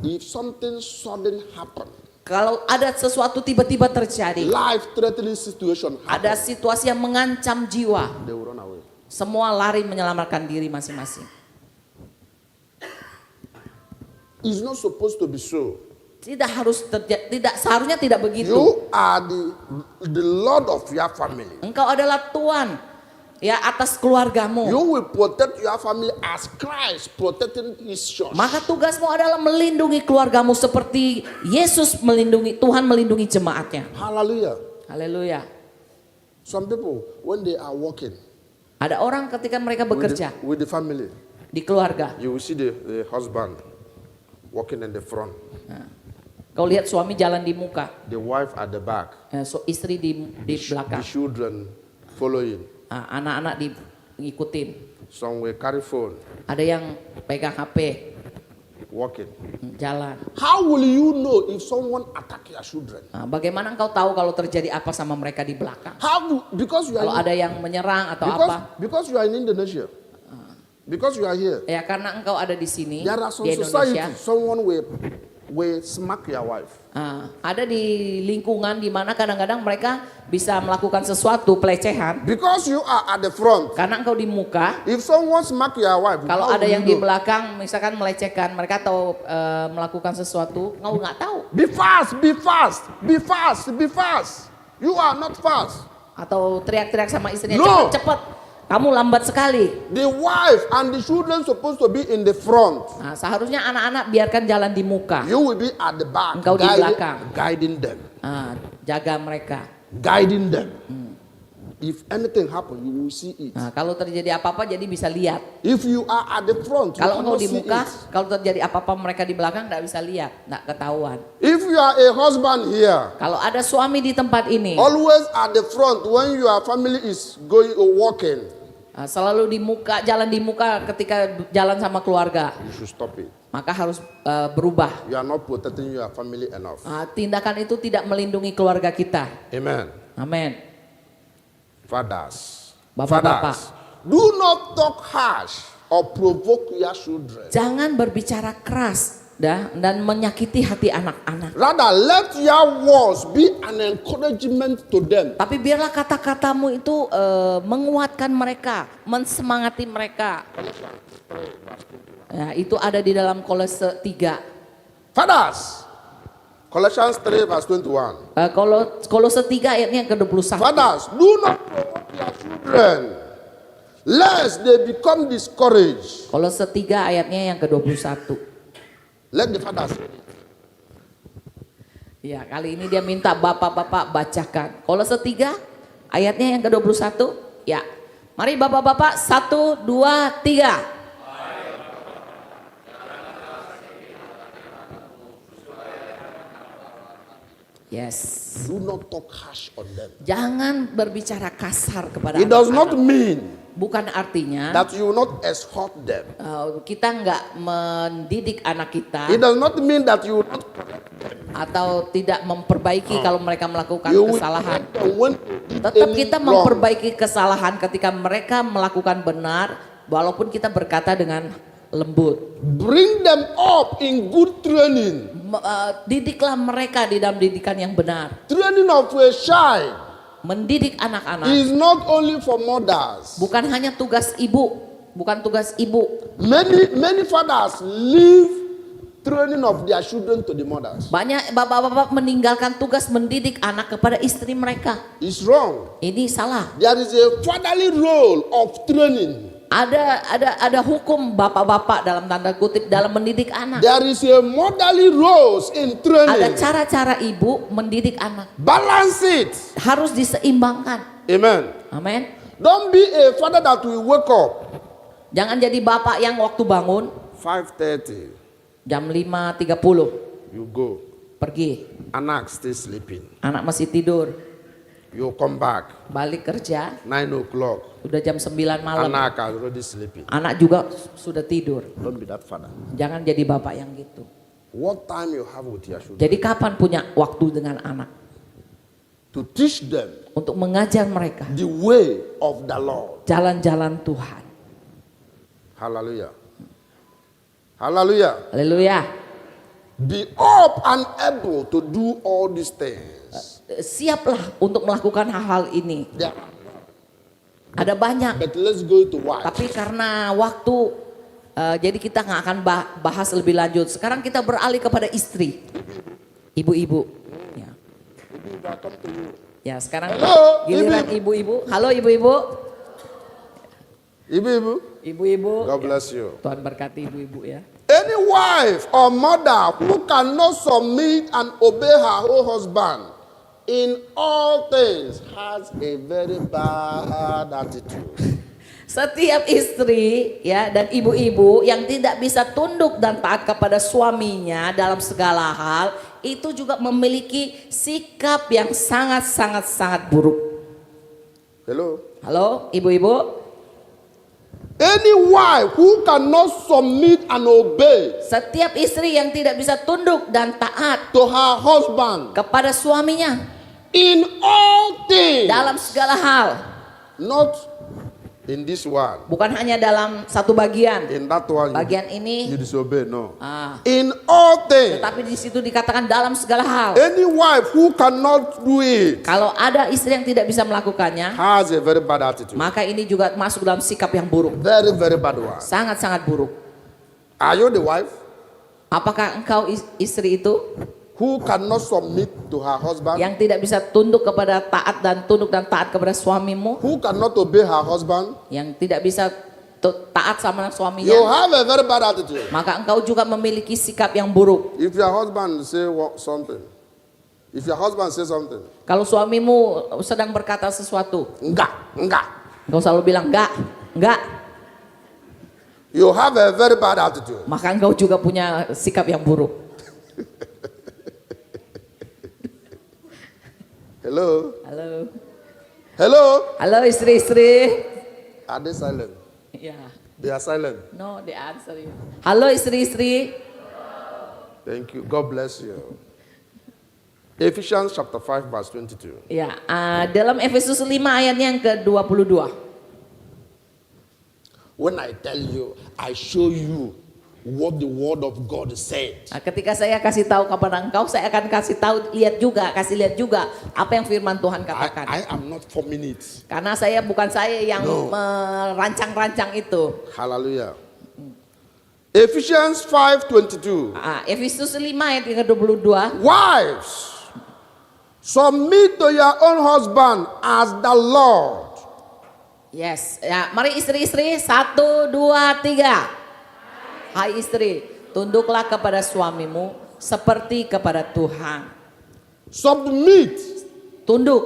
If something sudden happen, Kalau ada sesuatu tiba-tiba terjadi, life-threatening situation ada happens, situasi yang mengancam jiwa, they will run away. semua lari menyelamatkan diri masing-masing. It's not supposed to be so. Tidak harus tidak seharusnya tidak begitu. You are the Lord of your family. Engkau adalah Tuhan ya atas keluargamu. You will protect your family as Christ protecting his church. Maka tugasmu adalah melindungi keluargamu seperti Yesus melindungi, Tuhan melindungi jemaatnya. Hallelujah. Haleluya. Some people, when they are walking Ada orang ketika mereka bekerja with the family, di keluarga. you will see the husband walking in the front, Kau lihat suami jalan di muka, the wife at the back, istri di the belakang, children following. anak-anak ngikutin. Some will carry phone, Ada yang pegang HP, walking. jalan. How will you know if someone attack your children? Bagaimana engkau tahu kalau terjadi apa sama mereka di belakang? Because you Kalau are ada yang menyerang atau apa? because you are in Indonesia. Because you are here. Ya karena engkau ada di sini There are some di society, Indonesia. someone will smack your wife. Ada di lingkungan di mana kadang-kadang mereka bisa melakukan sesuatu pelecehan Because you are at the front. karena engkau di muka. If someone smack your wife, Kalau how ada will yang you di know? belakang misalkan melecehkan mereka atau melakukan sesuatu, engkau nggak tahu. Be fast, be fast, be fast, be fast. You are not fast. Atau teriak-teriak sama istrinya, No. cepet-cepet, kamu lambat sekali. The wife and the children supposed to be in the front. Seharusnya anak-anak biarkan jalan di muka. You will be at the back, Engkau di belakang. guiding them, Jaga mereka. guiding them. If anything happen, you will see it. Kalau terjadi apa-apa jadi bisa lihat. If you are at the front, you Kalau engkau cannot di see muka, it. kalau terjadi apa-apa mereka di belakang nggak bisa lihat, nggak ketahuan. If you are a husband here, Kalau ada suami di tempat ini, always at the front when your family is going or walking, selalu di muka, jalan di muka ketika jalan sama keluarga, you should stop it. maka harus berubah. You are not protecting your family enough. Tindakan itu tidak melindungi keluarga kita. Amen. Amin. Fathers, Bapak-bapak. do not talk harsh or provoke your children. Jangan berbicara keras dan menyakiti hati anak-anak. Rather, let your words be an encouragement to them. Tapi biarlah kata-katamu itu menguatkan mereka, mensemangati mereka. Ya, itu ada di dalam Kolose 3. Fathers, Colossians 3 verse 21. Kolose 3 ayatnya yang ke-21. Fathers, do not provoke your children, lest they become discouraged. Kolose 3 ayatnya yang ke-21. Let the fathers. Ya, kali ini dia minta bapak-bapak bacakan. Kolose 3 ayatnya yang ke-21. Ya. Mari bapak-bapak 1 2 3. Yes. Do not talk harsh on them. Jangan berbicara kasar kepada It does anak-anak. not mean Bukan artinya that you will not exhort them. kita nggak mendidik anak kita It does not mean that you will not atau tidak memperbaiki kalau mereka melakukan you will kesalahan. when Tetap any kita wrong. memperbaiki kesalahan ketika mereka melakukan benar, walaupun kita berkata dengan lembut. Bring them up in good training. Didiklah mereka di dalam didikan yang benar. Training of a child Mendidik anak-anak is not only for mothers. bukan hanya tugas ibu, bukan tugas ibu. Many fathers leave training of their children to the mothers. Banyak bapak-bapak meninggalkan tugas mendidik anak kepada istri mereka. It's wrong. Ini salah. There is a fatherly role of training. Ada hukum bapak-bapak dalam tanda kutip dalam mendidik anak. There is a motherly role in Ada training. cara-cara ibu mendidik anak. Balance it. Harus diseimbangkan. Amen. Amin. Don't be a father that will wake up Jangan jadi bapak yang waktu bangun 5:30. jam 5.30 You go. pergi. Anak still sleeping. Anak masih tidur. You come back Balik kerja 9 o'clock. udah jam 9 malam. Anak are already sleeping. Anak juga sudah tidur. Don't be that father. Jangan jadi bapak yang gitu. What time you have with your children? Jadi kapan punya waktu dengan anak To teach them untuk mengajar mereka the way of the Lord. jalan-jalan Tuhan. Hallelujah. Hallelujah. Haleluya. Be up and able to do all these things. Siaplah untuk melakukan hal-hal ini. Yeah. Ada banyak. But let's go to wives. Tapi karena waktu, jadi kita nggak akan bahas lebih lanjut. Sekarang kita beralih kepada istri, ibu-ibu. Ya, ya sekarang Halo, giliran ibu-ibu. Halo ibu-ibu. Ibu-ibu. Ibu-ibu. God bless you. Tuhan berkati ibu-ibu ya. Any wife or mother who cannot submit and obey her whole husband in all things has a very bad attitude. Setiap istri ya dan ibu-ibu yang tidak bisa tunduk dan taat kepada suaminya dalam segala hal itu juga memiliki sikap yang sangat buruk. Hello. Halo ibu-ibu. Any wife who cannot submit and obey Setiap istri yang tidak bisa tunduk dan taat to her husband kepada suaminya in all things, dalam segala hal, not in this one, bukan hanya dalam satu bagian. in that one, Bagian you ini, disobey, no. ah, In all things, tetapi di situ dikatakan dalam segala hal. any wife who cannot do it Kalau ada istri yang tidak bisa melakukannya, has a very bad attitude. maka ini juga masuk dalam sikap yang buruk, Very, very bad one. sangat buruk. Are you the wife Apakah engkau istri itu who cannot submit to her husband? yang tidak bisa tunduk kepada tunduk dan taat kepada suamimu, Who cannot obey her husband? yang tidak bisa taat sama You suaminya, have a very bad attitude. maka engkau juga memiliki sikap yang buruk. If your husband say something, if your husband say something, Kalau suamimu sedang berkata sesuatu, enggak. engkau selalu bilang enggak, You have a very bad attitude. maka engkau juga punya sikap yang buruk. Hello? Halo istri-istri. Are they silent? Ya, They are silent. no, the answer you. Halo istri-istri. Thank you. God bless you. Ephesians chapter 5 verse 22. Ya, dalam Efesus 5 ayatnya yang ke-22. When I tell you, I show you what the word of God said. Ketika saya kasih tahu kepada engkau, saya akan kasih lihat juga apa yang firman Tuhan katakan. I am not forming it. Karena bukan saya yang merancang-rancang itu. Hallelujah. Ephesians 5:22. Efesus 5 ayat yang ke-22. Wives, submit to your own husband as the Lord. Yes, ya, mari istri-istri 1, 2, 3. Hai istri, tunduklah kepada suamimu seperti kepada Tuhan. Submit Tunduk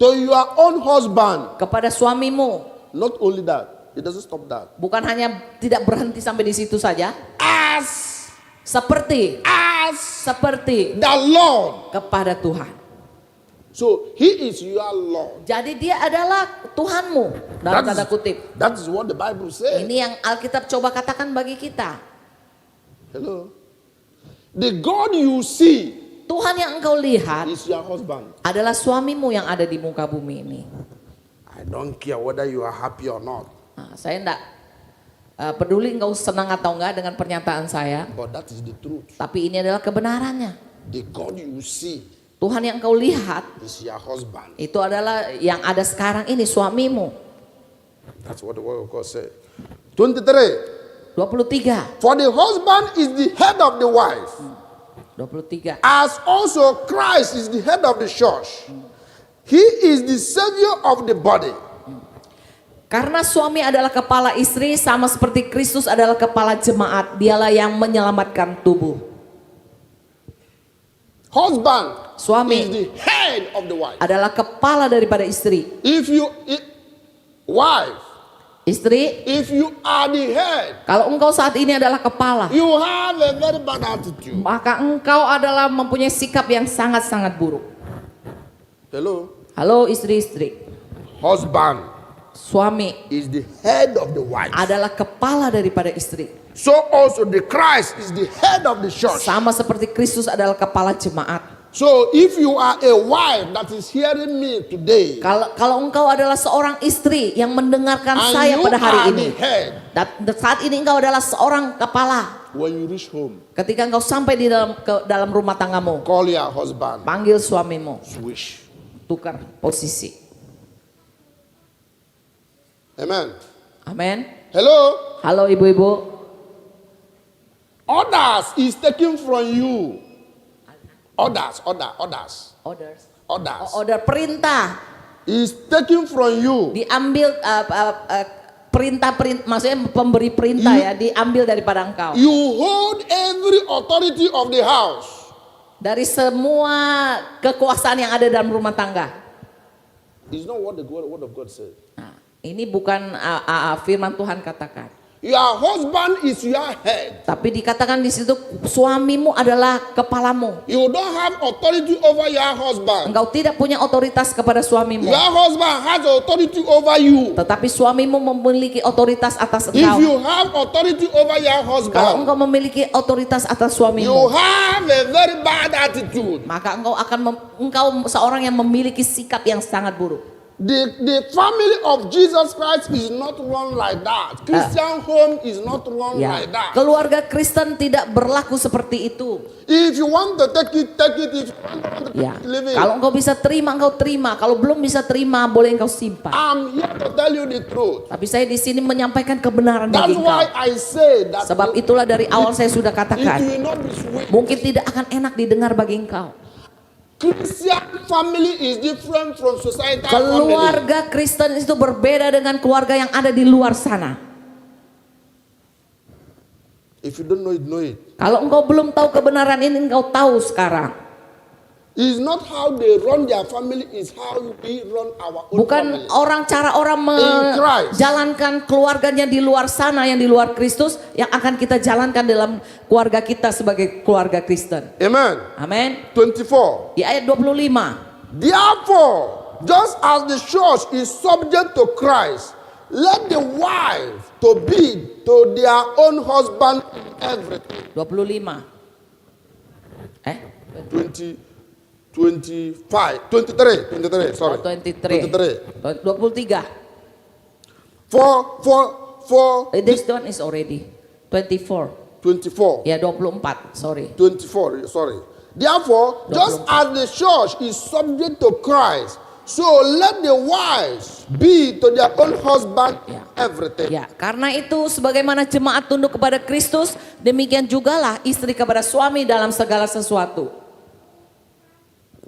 to your own husband. kepada suamimu. Not only that, it doesn't stop that. Bukan hanya tidak berhenti sampai di situ saja. As Seperti the Lord. kepada Tuhan. So he is your Lord. Jadi dia adalah Tuhanmu dalam tanda kutip. That is what the Bible says. Ini yang Alkitab coba katakan bagi kita. Hello. The God you see Tuhan yang engkau lihat is your husband. adalah suamimu yang ada di muka bumi ini. I don't care whether you are happy or not. Saya enggak peduli engkau senang atau enggak dengan pernyataan saya. But that is the truth. Tapi ini adalah kebenarannya. The God you see Tuhan yang engkau lihat is your husband. itu adalah yang ada sekarang ini, suamimu. That's what the word of God said. 23. 23. For the husband is the head of the wife, 23. as also Christ is the head of the church. He is the savior of the body. Karena suami adalah kepala istri, sama seperti Kristus adalah kepala jemaat. Dialah yang menyelamatkan tubuh. Husband Suami is the head of the wife. adalah kepala daripada istri. Wife, Istri, if you are the head, kalau engkau saat ini adalah kepala, you have a very bad attitude. maka engkau adalah mempunyai sikap yang sangat buruk. Hello? Halo istri-istri. Husband Suami is the head of the wife. adalah kepala daripada istri. So also the Christ is the head of the church. Sama seperti Kristus adalah kepala jemaat. So if you are a wife that is hearing me today, Kalau engkau adalah seorang istri yang mendengarkan and saya you pada hari are ini, the head, saat ini engkau adalah seorang kepala. when you reach home, Ketika engkau sampai di dalam rumah tanggamu, call your husband, panggil suamimu, swish. tukar posisi. Amen. Amin. Hello. Halo ibu-ibu. Others is taken from you. Others. Order perintah Is taken from you. diambil, perintah maksudnya pemberi perintah ya, diambil daripada engkau. You hold every authority of the house. Dari semua kekuasaan yang ada dalam rumah tangga. It's not what the word of God said. Nah, ini bukan firman Tuhan katakan. Your husband is your head. Tapi dikatakan di situ suamimu adalah kepalamu. You don't have authority over your husband. Engkau tidak punya otoritas kepada suamimu. Your husband has authority over you. Tetapi suamimu memiliki otoritas atas If engkau. you have authority over your Kalau husband, engkau memiliki otoritas atas you suamimu, have a very bad attitude. maka engkau seorang yang memiliki sikap yang sangat buruk. The family of Jesus Christ is not run like that. Christian home is not run Ya, like that. keluarga Kristen tidak berlaku seperti itu. If you want to take it, take it. If you want to Ya, live it. kalau engkau bisa terima, engkau terima. Kalau belum bisa terima, boleh engkau simpan. I'm here to tell you the truth. Tapi saya di sini menyampaikan kebenaran That's bagi engkau. why I say that Sebab itulah dari awal saya sudah it katakan, will not be sweet. mungkin tidak akan enak didengar bagi engkau. Christian family is different from societal family. Keluarga Kristen itu berbeda dengan keluarga yang ada di luar sana. If you don't know it, know it. Kalau engkau belum tahu kebenaran ini, engkau tahu sekarang. It's not how they run their family, it's how we run our own Bukan family. cara orang In Christ. menjalankan keluarganya di luar sana yang di luar Kristus yang akan kita jalankan dalam keluarga kita sebagai keluarga Kristen. Amen. Amin. 24. Di ayat 25. Therefore, just as the church is subject to Christ, let the wife to be to their own husband in everything. 25. 23, sorry. 23. 23. 23. For This one is already 24. 24. Ya 24, sorry. 24, sorry. Therefore, just as the church is subject to Christ, so let the wives be to their own husband in everything. Ya, karena itu sebagaimana jemaat tunduk kepada Kristus, demikian jugalah istri kepada suami dalam segala sesuatu.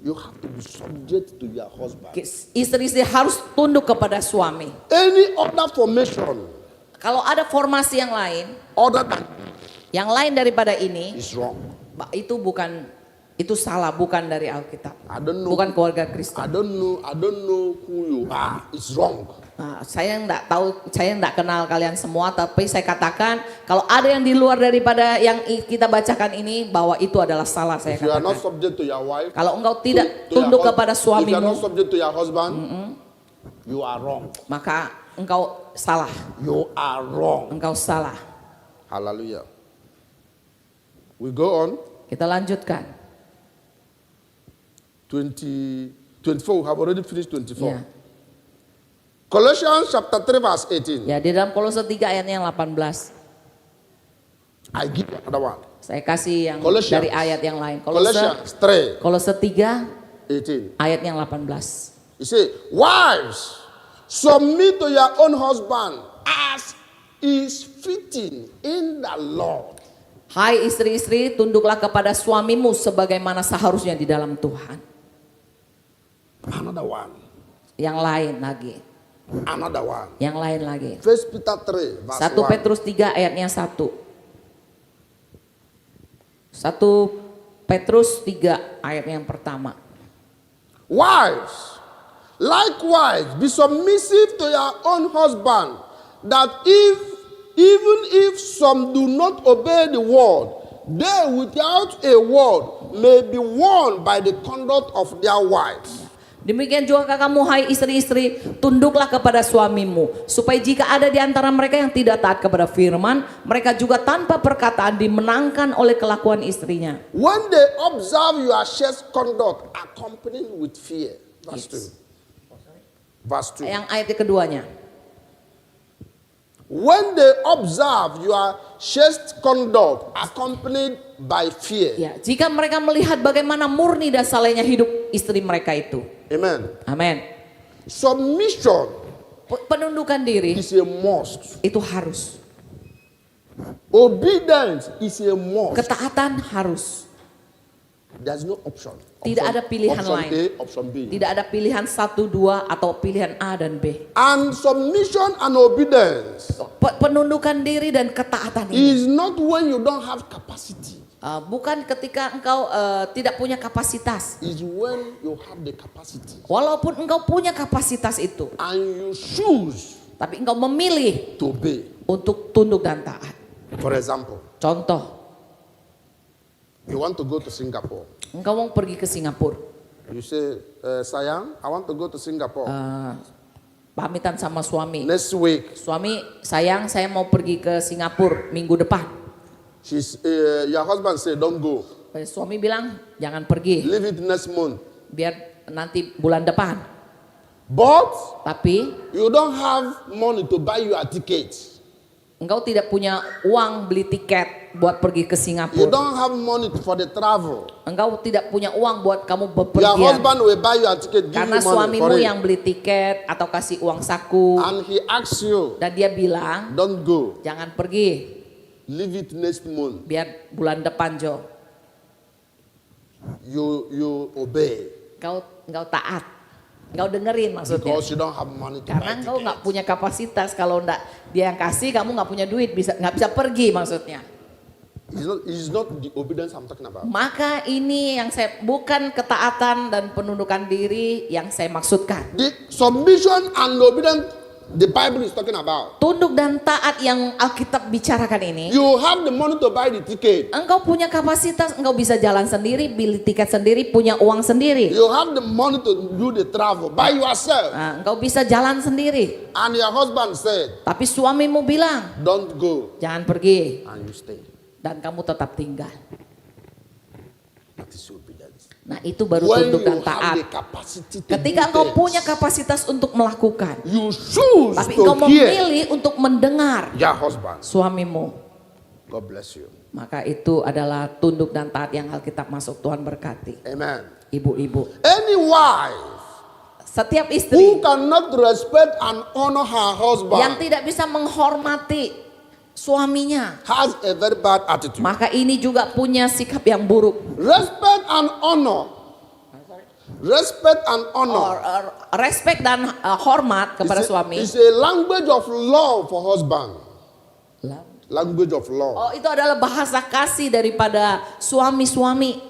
You have to be subject to your husband. Istri-istri harus tunduk kepada suami. Any other formation Kalau ada formasi yang lain other than daripada ini, is wrong. itu salah, bukan dari Alkitab. I don't know. Bukan keluarga Kristen. I don't know who you are. It's wrong. Nah, saya enggak kenal kalian semua, tapi saya katakan kalau ada yang di luar daripada yang kita bacakan ini, bahwa itu adalah salah. Saya If you are not katakan. subject to your wife, Kalau engkau tidak to your tunduk hus- kepada if you are not suamimu, subject to your husband, you are wrong. maka engkau salah. You are wrong. Engkau salah. Hallelujah. We go on. Kita lanjutkan. 24, we have already finished 24. Ya. Colossians chapter 3 verse 18. Ya, di dalam Kolose 3 ayatnya yang 18. I give you another one. Saya kasih yang Colossians. dari ayat yang lain. Colossians 3, Kolose 3 18. ayat yang 18. He said, wives, submit to your own husband as is fitting in the Lord. Hai istri-istri, tunduklah kepada suamimu sebagaimana seharusnya di dalam Tuhan. Another one. Yang lain lagi. Another one. Yang lain lagi. 1 Peter 3 verse 1 1. Petrus 3 ayatnya 1. 1 Petrus 3 ayat yang pertama. Wives, likewise be submissive to your own husband, that even if some do not obey the word, they without a word may be won by the conduct of their wives. Demikian juga kamu hai istri-istri, tunduklah kepada suamimu, supaya jika ada di antara mereka yang tidak taat kepada firman, mereka juga tanpa perkataan dimenangkan oleh kelakuan istrinya. When they observe your chaste conduct accompanied with fear. Verse 2. Verse 2. Yang ayat keduanya. When they observe your chaste conduct accompanied by fear. Ya, jika mereka melihat bagaimana murni dan salehnya hidup istri mereka itu. Amen. Amin. Submission Penundukan diri is a must. itu harus. Obedience is a must. Ketaatan harus. There's no option. Tidak ada pilihan option lain. A, option B. Tidak ada pilihan 1, 2 atau pilihan A dan B. And submission and obedience Penundukan diri dan ketaatan ini is not when you don't have capacity. bukan ketika engkau tidak punya kapasitas. Is when you have the capacity. Walaupun engkau punya kapasitas itu, And you choose tapi engkau memilih to obey. untuk tunduk dan taat. For example, Contoh, you want to go to Singapore. engkau mau pergi ke Singapura. You say, Sayang, I want to go to Singapore. Pamitan sama suami. Next week, Suami, sayang, saya mau pergi ke Singapura minggu depan. your husband say, don't go. Suami bilang, jangan pergi, Leave it next month. biar nanti bulan depan. But Tapi you don't have money to buy your tickets. engkau tidak punya uang beli tiket buat pergi ke You Singapura. don't have money for the travel. Engkau tidak punya uang buat kamu Your bepergian. husband will buy your ticket, give Karena you money for suamimu it. yang beli tiket atau kasih uang saku. And he asks you, Dan dia bilang, don't go. jangan pergi, Leave it next month. biar bulan depan Jo. You obey. Engkau taat. Engkau dengerin maksudnya. Because you don't have money to Karena buy engkau nggak tickets. punya kapasitas. Kalau enggak dia yang kasih, kamu nggak punya duit, nggak bisa pergi maksudnya. It's not the obedience I'm talking about. Maka ini yang saya, bukan ketaatan dan penundukan diri yang saya maksudkan. The submission and obedience the Bible is talking about. Tunduk dan taat yang Alkitab bicarakan ini. You have the money to buy the ticket. Engkau punya kapasitas, engkau bisa jalan sendiri, beli tiket sendiri, punya uang sendiri. You have the money to do the travel by yourself. Nah, engkau bisa jalan sendiri. And your husband said, Tapi suamimu bilang, don't go. jangan pergi. And you stay. Dan kamu tetap tinggal. That is obedience. Nah itu baru When tunduk dan you have taat. the capacity to Ketika do engkau things, punya kapasitas untuk melakukan. you choose Tapi to engkau hear memilih untuk mendengar your husband. suamimu. God bless you. Maka itu adalah tunduk dan taat yang Alkitab masuk. Tuhan berkati. Amen. Ibu-ibu. Any wife Setiap who istri cannot respect and honor her yang husband tidak bisa menghormati suaminya, has a very bad attitude. maka ini juga punya sikap yang buruk. Respect and honor. Respect and honor Respect dan hormat kepada is suami. a language of love for husband. Language of love. Oh, itu adalah bahasa kasih daripada suami-suami.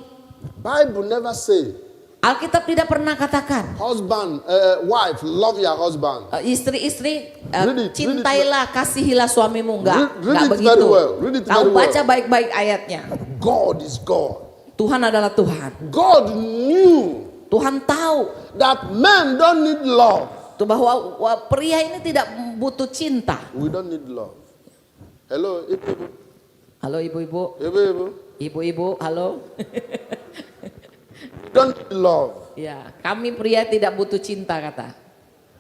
Bible never say Alkitab tidak pernah katakan husband, wife, love your husband. istri-istri Read it, cintailah, kasihilah suamimu. Enggak, Read enggak it begitu. very well, read it Kau very well. baca baik-baik ayatnya. God is God. Tuhan adalah Tuhan. God knew Tuhan tahu that men don't need love. tuh bahwa pria ini tidak butuh cinta. We don't need love. Hello, ibu. Halo ibu-ibu, Ibu. ibu-ibu, halo. Don't need love. Ya, kami pria tidak butuh cinta kata.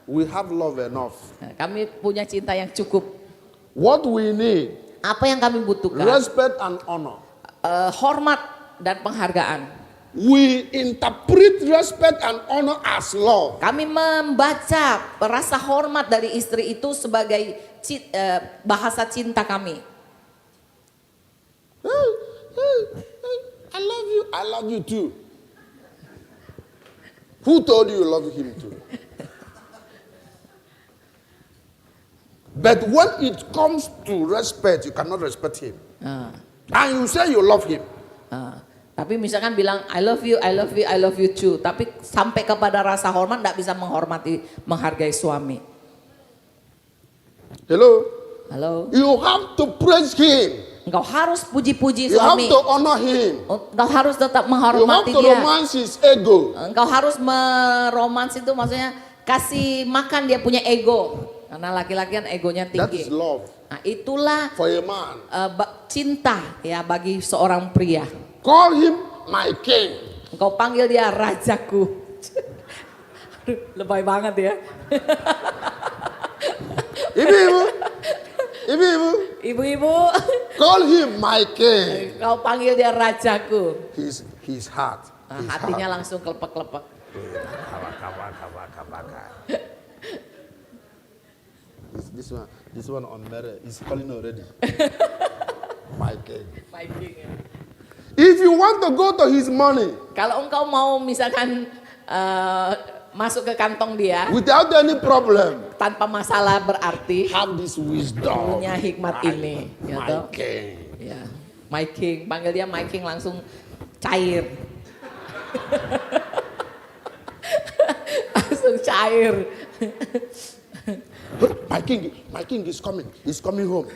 We have love enough. Nah, kami punya cinta yang cukup. What we need, Apa yang kami butuhkan? respect and honor. Hormat dan penghargaan. We interpret respect and honor as love. Kami membaca rasa hormat dari istri itu sebagai bahasa cinta kami. I love you. I love you too. Who told you you love him too? But when it comes to respect, you cannot respect him. And you say you love him. Tapi misalkan bilang I love you, I love you, I love you too. Tapi sampai kepada rasa hormat tidak bisa menghormati, menghargai suami. Hello? Halo. You have to praise him. Engkau harus puji-puji You have suami. to honor him. Engkau harus tetap You have menghormati to dia. romance his ego. Engkau harus meromans itu maksudnya kasih makan dia punya ego. Karena laki-laki kan egonya That is tinggi. love Nah, itulah for a man. cinta ya bagi seorang pria. Call him my king. Engkau panggil dia rajaku. Aduh, lebay banget ya. Ibu-ibu. Ibu-ibu. Ibu-ibu, Call him my king. engkau panggil dia rajaku. His heart. Nah, His hatinya heart. langsung kelepek-kelepek. This one on mirror is calling already. My king. Fighting ya. If you want to go to his money Kalau engkau mau misalkan masuk ke kantong dia without any problem, tanpa masalah berarti, have this wisdom. punya hikmat ini, ya My toh? king. Ya, my king, panggil dia my king langsung cair. Langsung cair. My king is coming. He's coming home.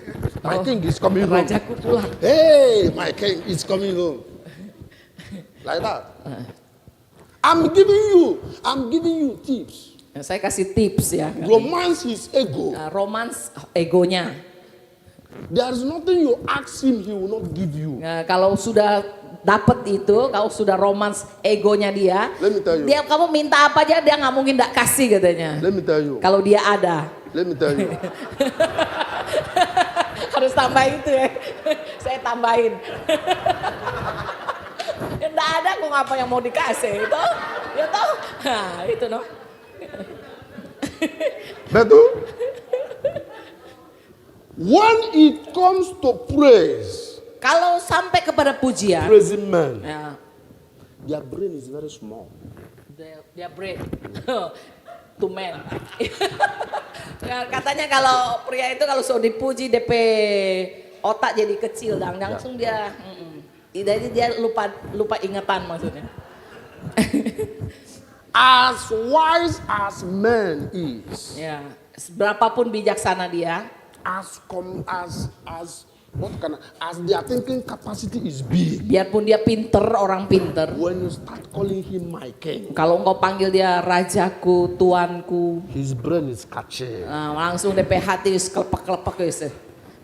My king is coming home. Rajaku pulang. Hey, my king is coming home. Like that. I'm giving you tips. Nah, saya kasih tips ya. Romance his ego. Romans egonya. There's nothing you ask him, he will not give you. Nah, kalau sudah dapat itu, kalau sudah romans egonya dia, Let me tell you. dia kamu minta apa aja dia nggak mungkin nggak kasih katanya. Let me tell you. Kalau dia ada. Let me tell you. Harus tambahin itu ya. Saya tambahin. Nggak ada kok apa yang mau dikasih itu. Ya toh. Nah, itu noh. Betul? When it comes to praise, Kalau sampai kepada pujian, praising men, ya, their brain is very small. dia break. To man. Ya, katanya kalau pria itu kalau sudah dipuji DP otak jadi kecil dan langsung dia jadi dia lupa ingatan maksudnya. As wise as man is, Ya, berapapun bijaksana dia, as their thinking capacity is big. biarpun dia pinter, orang pinter, When you start calling him my king, kalau engkau panggil dia rajaku, tuanku, his brain is catching. langsung DP hati kelepek-kelepek guys.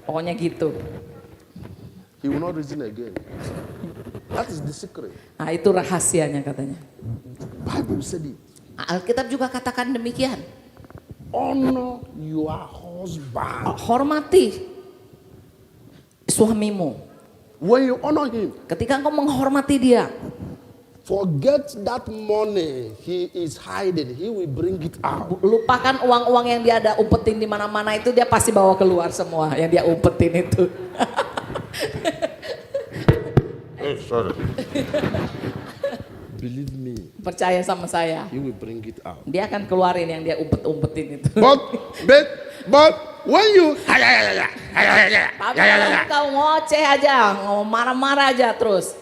Pokoknya gitu. He will not reason again. That is the secret. Nah, itu rahasianya katanya. Bible said it. Alkitab juga katakan demikian. Honor your husband. Hormati suamimu. When you honor him, Ketika engkau menghormati dia, forget that money he is hiding. He will bring it out. lupakan uang-uang yang dia ada umpetin di mana-mana itu, dia pasti bawa keluar semua yang dia umpetin itu. Sorry. Believe me, Percaya sama saya, he will bring it out. dia akan keluarin yang dia umpet-umpetin itu. But when you Tapi kalau engkau ngoceh aja, marah-marah aja terus,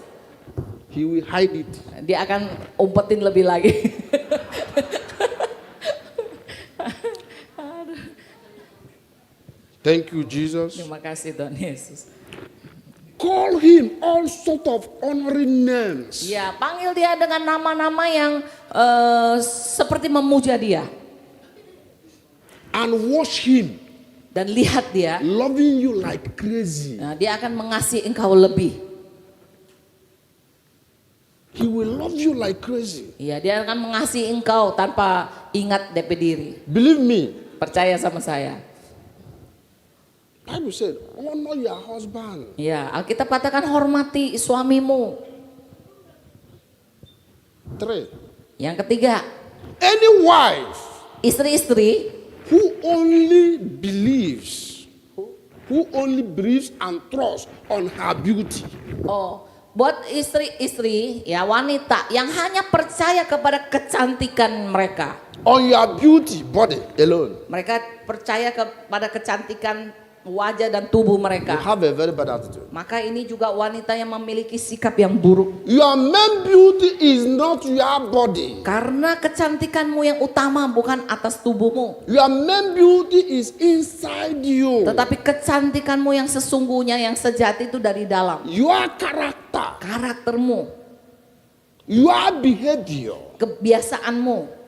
he will hide it. dia akan umpetin lebih lagi. Thank you, Jesus. Terima kasih Tuhan Yesus. Call him all sort of honoring names. Ya, panggil dia dengan nama-nama yang seperti memuja dia. And watch him Dan lihat dia, loving you like crazy. nah, dia akan mengasihi engkau lebih. He will love you like crazy. Ya, dia akan mengasihi engkau tanpa ingat DP diri. Believe me. Percaya sama saya. Bible said, honor your husband. Ya, Alkitab katakan hormati suamimu. 3. Yang ketiga, Any wife istri-istri who only believes and trusts on her beauty, buat istri-istri ya wanita yang hanya percaya kepada kecantikan mereka. on your beauty body alone, Mereka percaya kepada kecantikan wajah dan tubuh you mereka. have a very bad attitude. Maka ini juga wanita yang memiliki sikap yang buruk. Your main beauty is not your body. Karena kecantikanmu yang utama bukan atas tubuhmu. Your main beauty is inside you. Tetapi kecantikanmu yang sesungguhnya, yang sejati itu dari dalam. Your character, Karaktermu, your behavior. kebiasaanmu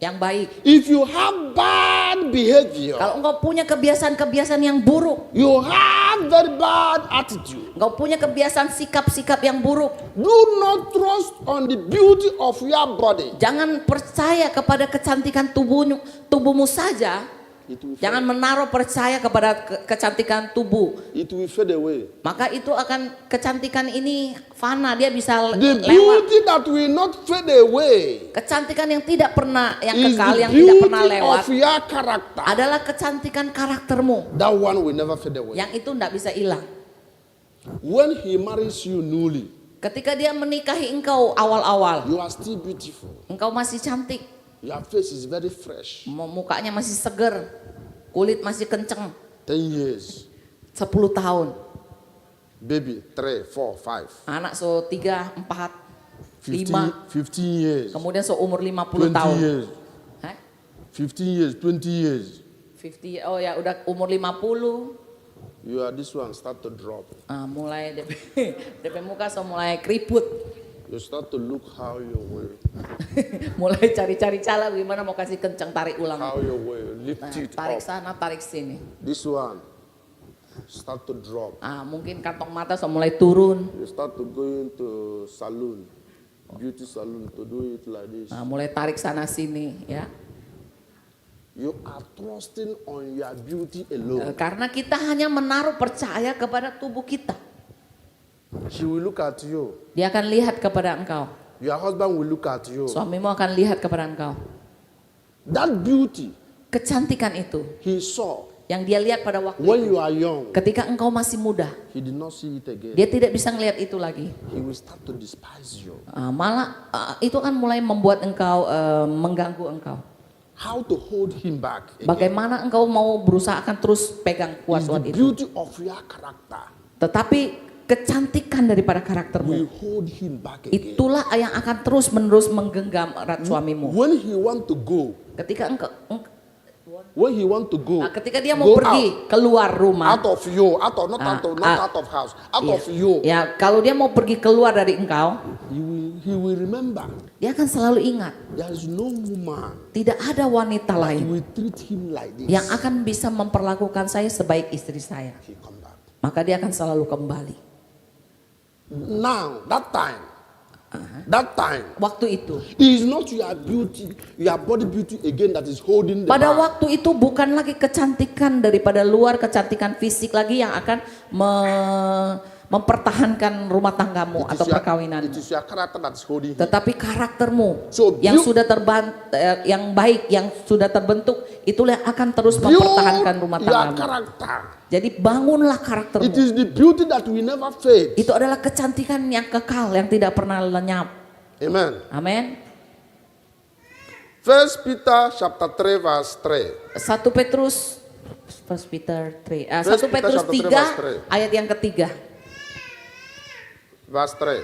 yang baik. If you have bad behavior, Kalau engkau punya kebiasaan-kebiasaan yang buruk, you have very bad attitude. engkau punya kebiasaan sikap-sikap yang buruk, Do not trust on the beauty of your body. jangan percaya kepada kecantikan tubuhmu saja. It will fade, Jangan menaruh percaya kepada kecantikan tubuh. it will fade away. Maka itu akan, kecantikan ini fana, dia bisa The lewat. beauty that will not fade away Kecantikan yang tidak pernah, yang is kekal, the yang tidak pernah beauty lewat of your character. adalah kecantikan karaktermu. That one will never fade away. Yang itu tidak bisa hilang. When he marries you newly, Ketika dia menikahi engkau awal-awal, you are still beautiful. engkau masih cantik, Your face is very fresh. mukanya masih seger, kulit masih kenceng. 10 years. 10 tahun, Baby, 3, 4, 5. anak so 3, 4, 15, 5, 15 years. kemudian so umur 50 20 tahun. years. Hah? 15 years, 20 years. 50, oh ya udah umur 50, You are this one start to drop. mulai DP muka so mulai keriput. You start to look how you will. Mulai cari-cari cara gimana mau kasih kencang, tarik ulang. How you will. Lift Nah, it tarik up. sana, tarik sini. This one start to drop. Mungkin kantong mata so mulai turun. You start to go into salon, beauty salon to do it like this. Mulai tarik sana sini ya. You are trusting on your beauty alone. Karena kita hanya menaruh percaya kepada tubuh kita. She will look at you. Dia akan lihat kepada engkau. Your husband will look at you. Suamimu akan lihat kepada engkau. That beauty Kecantikan itu he saw yang dia lihat pada waktu when itu. you are young, Ketika engkau masih muda, he did not see it again. dia tidak bisa ngelihat itu lagi. He will start to despise you. Malah itu akan mulai membuat engkau mengganggu engkau. How to hold him back again Bagaimana engkau mau berusaha akan terus pegang is kuat the itu. beauty of your character. Tetapi kecantikan daripada Will karaktermu, hold him back again. itulah yang akan terus menerus menggenggam erat suamimu. When he want to go, Ketika ketika dia mau go pergi keluar rumah, out of you, out of not out of house, out iya. of you, Ya, kalau dia mau pergi keluar dari engkau, he will remember dia akan selalu ingat there is no woman tidak ada wanita who lain will treat him like this. yang akan bisa memperlakukan saya sebaik istri saya. He come back. Maka dia akan selalu kembali. Now that time Waktu itu, is not your beauty, your body beauty again that is holding the pada man. waktu itu bukan lagi kecantikan daripada luar, kecantikan fisik lagi yang akan mempertahankan rumah tanggamu atau perkawinan. It is your character that is holding him. Tetapi karaktermu So, yang sudah yang baik, yang sudah terbentuk, itulah yang akan terus mempertahankan rumah Build your tanggamu. character. Jadi bangunlah It karaktermu. is the beauty that will never fade. Itu adalah kecantikan yang kekal, yang tidak pernah lenyap. Amen. Amin. 1 Peter chapter 3 verse 3. 1 Petrus 1 Peter Petrus chapter 3 3 verse 3. ayat yang ketiga. Verse 3.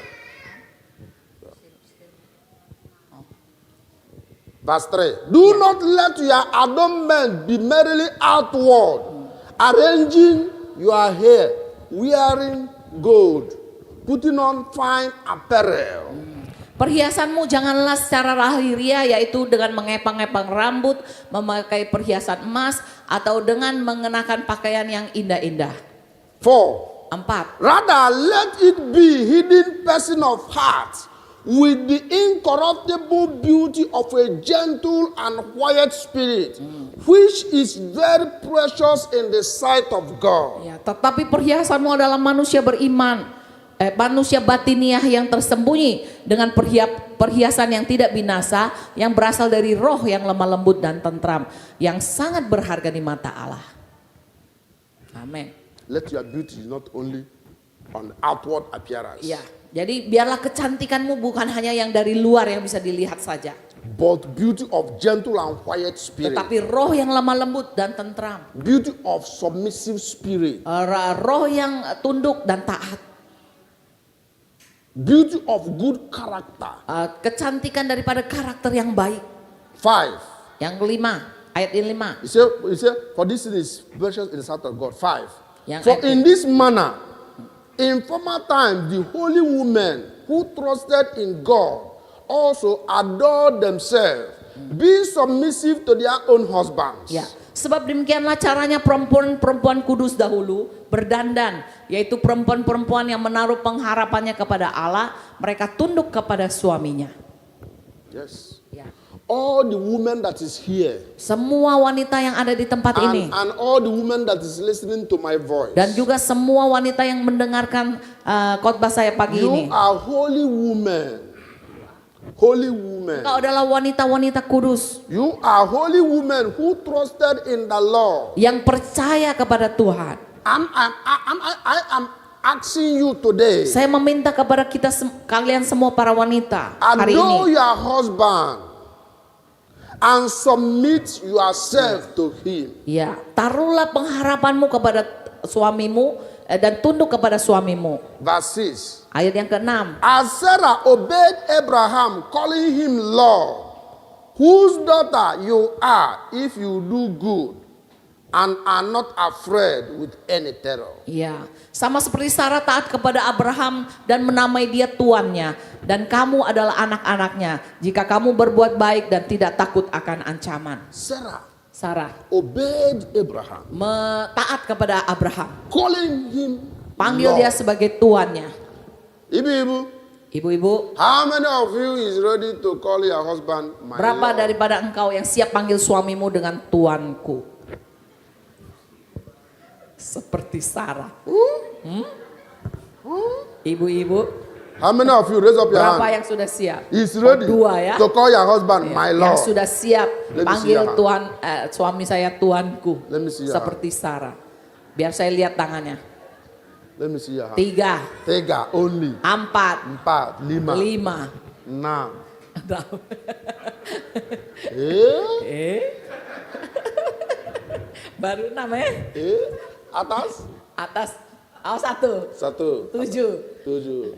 Verse 3. Do not let your adornment be merely outward, arranging your hair, wearing gold, putting on fine apparel. Perhiasanmu janganlah secara lahiriah, yaitu dengan mengepang-epang rambut, memakai perhiasan emas, atau dengan mengenakan pakaian yang indah-indah. 4. 4. Rather, let it be hidden person of heart with the incorruptible beauty of a gentle and quiet spirit, which is very precious in the sight of God. Ya, tetapi perhiasanmu adalah manusia beriman, manusia batiniah yang tersembunyi dengan perhiasan yang tidak binasa, yang berasal dari roh yang lemah lembut dan tentram, yang sangat berharga di mata Allah. Amin. Let your beauty not only on outward appearance. Ya, Jadi biarlah kecantikanmu bukan hanya yang dari luar yang bisa dilihat saja, but beauty of gentle and quiet spirit, tetapi roh yang lemah lembut dan tentram, beauty of submissive spirit, roh yang tunduk dan taat, beauty of good character. kecantikan daripada karakter yang baik. 5. Yang kelima, ayat yang 5. He said, for this is precious in the sight of God. 5. Yang For ayat- in this manner, in former times, the holy women who trusted in God also adored themselves, being submissive to their own husbands. Ya, sebab demikianlah caranya perempuan-perempuan kudus dahulu berdandan, yaitu perempuan-perempuan yang menaruh pengharapannya kepada Allah, mereka tunduk kepada suaminya. Yes. Ya. All the women that is here, Semua wanita yang ada di tempat ini, and all the women that is listening to my voice, dan juga semua wanita yang mendengarkan khotbah saya pagi ini, you are holy women. Holy women. engkau adalah wanita-wanita kudus You are holy women who trusted in the Lord. yang percaya kepada Tuhan. I am asking you today, Saya meminta kepada kita kalian semua para wanita hari adore ini, your husband and submit yourself to him. ya, taruhlah pengharapanmu kepada suamimu dan tunduk kepada suamimu. Verse 6. Ayat yang ke-6. As Sarah obeyed Abraham, calling him Lord, whose daughter you are if you do good and are not afraid with any terror. Ya, sama seperti Sarah taat kepada Abraham dan menamai dia tuannya, dan kamu adalah anak-anaknya jika kamu berbuat baik dan tidak takut akan ancaman. Sarah Obeyed Abraham, taat kepada Abraham, calling him panggil Lord. dia sebagai tuannya. Ibu-ibu, Ibu-ibu, how many of you is ready to call your husband my berapa Lord? daripada engkau yang siap panggil suamimu dengan tuanku? Seperti Sarah. Ibu-ibu, How many of you raise up your berapa hand? yang sudah siap? Is ready Dua ya. to call your husband my Yang Lord. sudah siap Let me see panggil your hand. Tuhan, suami saya tuanku. Let me see your Seperti Sarah. Biar saya lihat tangannya. Let me see your hand. 3, Tiga only. 4, 4, 5, 5. 6. Baru 6 ya? Atas? Atas. Oh, 1. 1. 7. 7.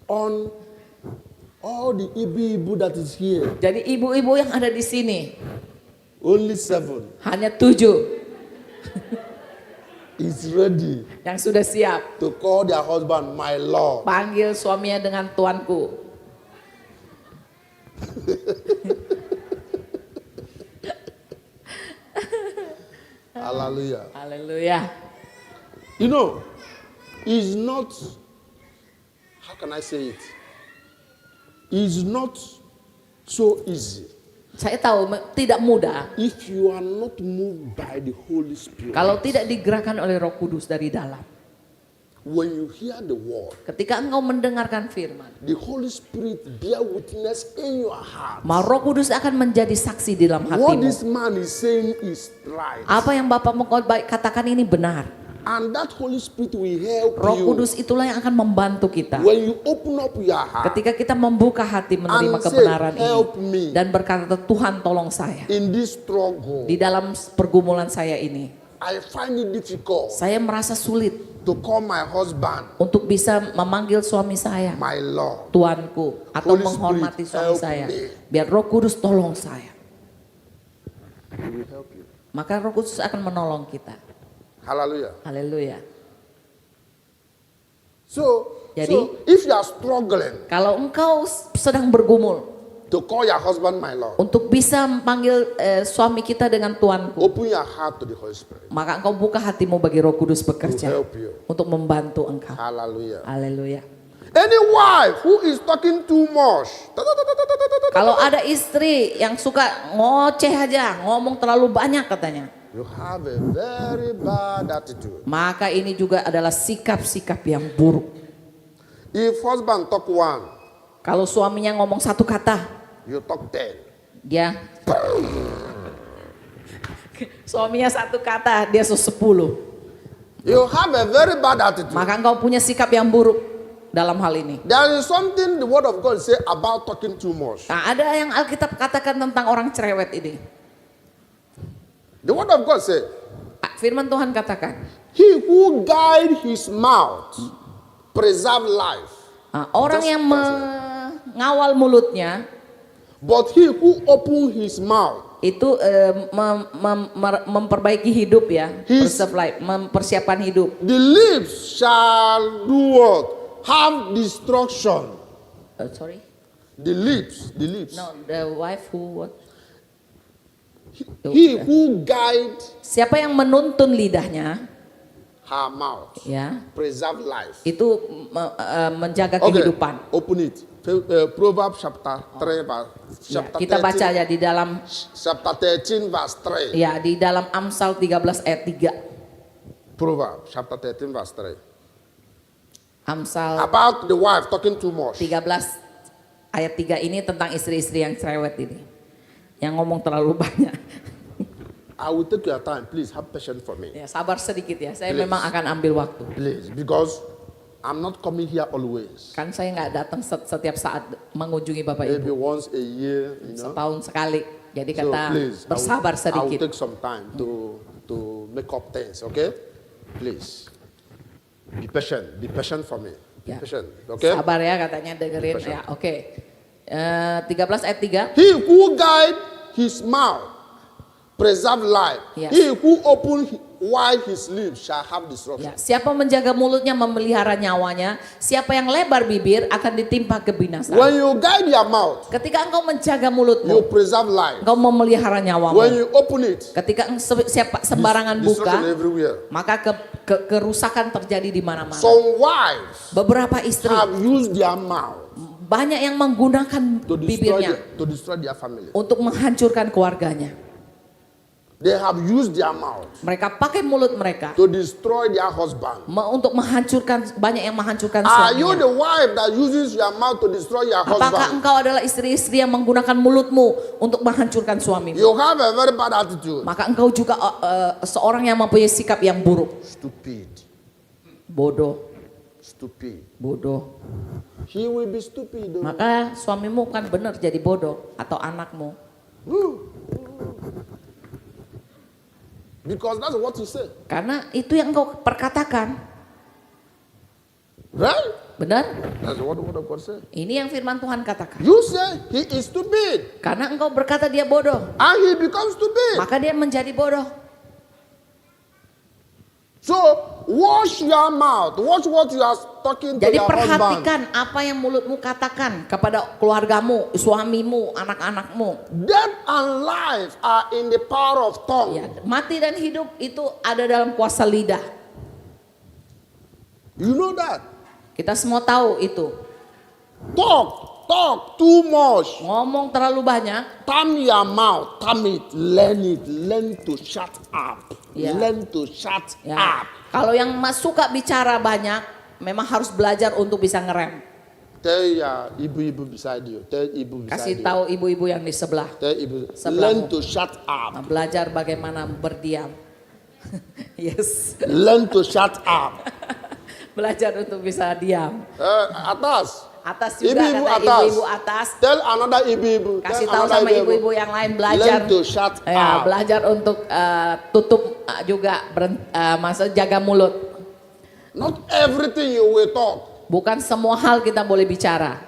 On all the ibu-ibu that is here, Jadi ibu-ibu yang ada di sini only 7 hanya 7 is ready yang sudah siap to call their husband my Lord. panggil suaminya dengan tuanku. Hallelujah. Haleluya. You know, it's not, how can I say it? It's not so easy Saya tahu tidak mudah if you are not moved by the Holy Spirit. kalau tidak digerakkan oleh Roh Kudus dari dalam. When you hear the word, Ketika engkau mendengarkan firman, the Holy Spirit bear witness in your heart. maka Roh Kudus akan menjadi saksi di dalam What this hatimu. man is saying is right. Apa yang Bapak mau katakan ini benar. And that Holy Spirit will help Roh you. Kudus itulah yang akan membantu kita. When you open up your heart Ketika kita membuka hati menerima and say, kebenaran help ini me dan berkata, Tuhan tolong saya in this struggle, di dalam pergumulan saya ini. I find it difficult Saya merasa sulit to call my husband untuk bisa memanggil suami saya my Lord. Tuanku atau Holy menghormati Spirit, suami help saya. me. Biar Roh Kudus tolong saya. He will help you. Maka Roh Kudus akan menolong kita. Hallelujah. Haleluya. So Jadi- if you are struggling Kalau engkau sedang bergumul to call your husband my Lord, untuk bisa memanggil suami kita dengan Tuanku, open your heart to the Holy Spirit. maka engkau buka hatimu bagi Roh Kudus He will bekerja help you. untuk membantu engkau. Hallelujah. Haleluya. Any wife who is talking too much, Kalau ada istri yang suka ngoceh aja, ngomong terlalu banyak katanya, you have a very bad attitude. maka ini juga adalah sikap-sikap yang buruk. If husband talk one, Kalau suaminya ngomong satu kata, you talk 10. dia suaminya satu kata, dia 10. You have a very bad attitude. maka engkau punya sikap yang buruk dalam hal ini. There is something the word of God say about talking too much. Nah, ada yang Alkitab katakan tentang orang cerewet ini. The word of God say, Firman Tuhan katakan, he who guide his mouth preserve life. orang Just yang mengawal mulutnya But he who open his mouth, itu memperbaiki hidup ya, preserve life, mempersiapkan hidup. the lips shall do what? Have destruction. Sorry, The lips. no, the wife who what? He who guide Siapa yang menuntun lidahnya, her mouth, ya, preserve life. itu menjaga Okay, kehidupan. open it. Proverbs chapter 3 verse Ya, chapter kita baca 13, ya di dalam chapter 13 verse 3. ya di dalam Amsal 13 ayat 3. Proverbs chapter 13 verse 3. Amsal About the wife talking too much. 13 ayat 3 ini tentang istri-istri yang cerewet ini. Yang ngomong terlalu banyak. I will take your time. Please have patience for me. Ya, sabar sedikit ya. Saya Please. memang akan ambil waktu. Please, because I'm not coming here always. Kan saya nggak datang setiap saat mengunjungi Bapak Maybe Ibu. once a year, you know. Setahun sekali. Jadi So kata please, bersabar I will sedikit. take some time to make up things, okay? Please. Be patient for me. Be Ya. patient, okay? Sabar ya katanya dengerin Passion. ya. Oke. 13 ayat 3. He who guide his mouth preserve life. Yes. He who open wide his lips shall have destruction. Ya, siapa menjaga mulutnya memelihara nyawanya, siapa yang lebar bibir akan ditimpa kebinasaan. When you guide your mouth, Ketika engkau menjaga you mulutmu, preserve life. engkau memelihara When nyawamu. you open it, Ketika siapa sembarangan destruction buka, everywhere. maka kerusakan terjadi di mana-mana. Some wives Beberapa istri have used their mouth banyak yang menggunakan to bibirnya destroy their family. untuk menghancurkan keluarganya. They have used their mouth Mereka pakai mulut mereka to destroy their husband. untuk menghancurkan, banyak yang menghancurkan Are you suaminya. the wife that uses your mouth to destroy your Apakah husband? engkau adalah istri-istri yang menggunakan mulutmu untuk menghancurkan suamimu? You have a very bad attitude. Maka engkau juga seorang yang mempunyai sikap yang buruk. Stupid. Bodoh, Stupid. bodoh. He will be stupid. Though. Maka suamimu kan benar jadi bodoh atau anakmu. Because that's what you say. Karena itu yang engkau perkatakan. Right? Benar? That's what the word of God says. Ini yang firman Tuhan katakan. You say he is stupid. Karena engkau berkata dia bodoh, And he becomes stupid. maka dia menjadi bodoh. So wash your mouth. Watch what you are talking to Jadi your husband. perhatikan apa yang mulutmu katakan kepada keluargamu, suamimu, anak-anakmu. Death and life are in the power of tongue. Ya, mati dan hidup itu ada dalam kuasa lidah. You know that? Kita semua tahu itu. Talk too much. Ngomong terlalu banyak, Tam your mouth. Tam it. Learn to shut up. Yeah. Learn to shut ya. up. Kalau yang suka bicara banyak, memang harus belajar untuk bisa ngerem. Tell your ibu beside you. Tell ibu beside Kasih you. tahu ibu-ibu yang di sebelah. Tell ibu. Sebelahmu. Learn to shut up. Belajar bagaimana berdiam. Yes. Learn to shut up. Belajar untuk bisa diam. Atas. Atas juga Ibu-ibu kata atas. ibu-ibu atas. Tell another ibu. Kasih tahu sama ibu-ibu yang lain belajar. Learn to shut Ya, up. belajar untuk tutup juga masa jaga mulut. Not everything you will talk. Bukan semua hal kita boleh bicara.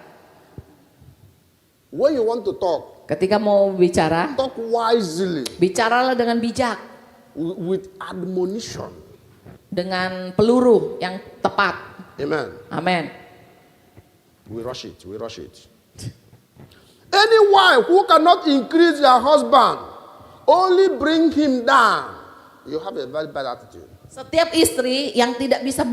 When you want to talk, Ketika mau bicara, talk wisely bicaralah dengan bijak, with admonition. dengan peluru yang tepat. Amen. Amin. We rush it. Any wife who cannot increase your husband, only bring him down. You have a very bad attitude. Setiap istri yang tidak bisa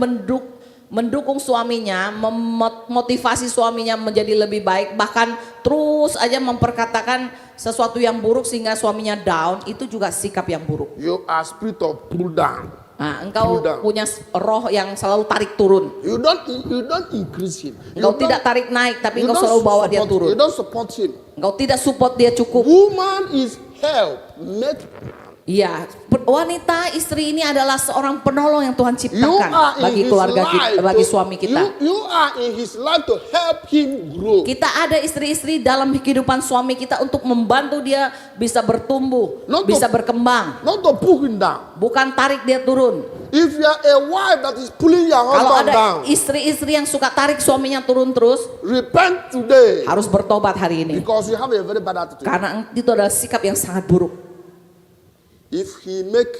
mendukung suaminya, memotivasi suaminya menjadi lebih baik, bahkan terus aja memperkatakan sesuatu yang buruk sehingga suaminya down, itu juga sikap yang buruk. You are spirit of pull down. Nah, engkau Pull down. punya roh yang selalu tarik turun. You don't increase him. Engkau tidak tarik naik, tapi engkau selalu bawa dia You turun. don't support him. Engkau tidak support dia cukup. Woman is help. Make Iya, wanita istri ini adalah seorang penolong yang Tuhan You ciptakan are in bagi his keluarga kita, life. bagi suami kita. You are in his life to help him grow. Kita ada istri-istri dalam kehidupan suami kita untuk membantu dia bisa bertumbuh, Not to- bisa berkembang. Not to pull him down. Bukan tarik dia turun. If you are a wife that is pulling your Kalau husband ada down, istri-istri yang suka tarik suaminya turun terus, repent today harus bertobat hari ini. because you have a very bad attitude. Karena itu adalah sikap yang sangat buruk. If he make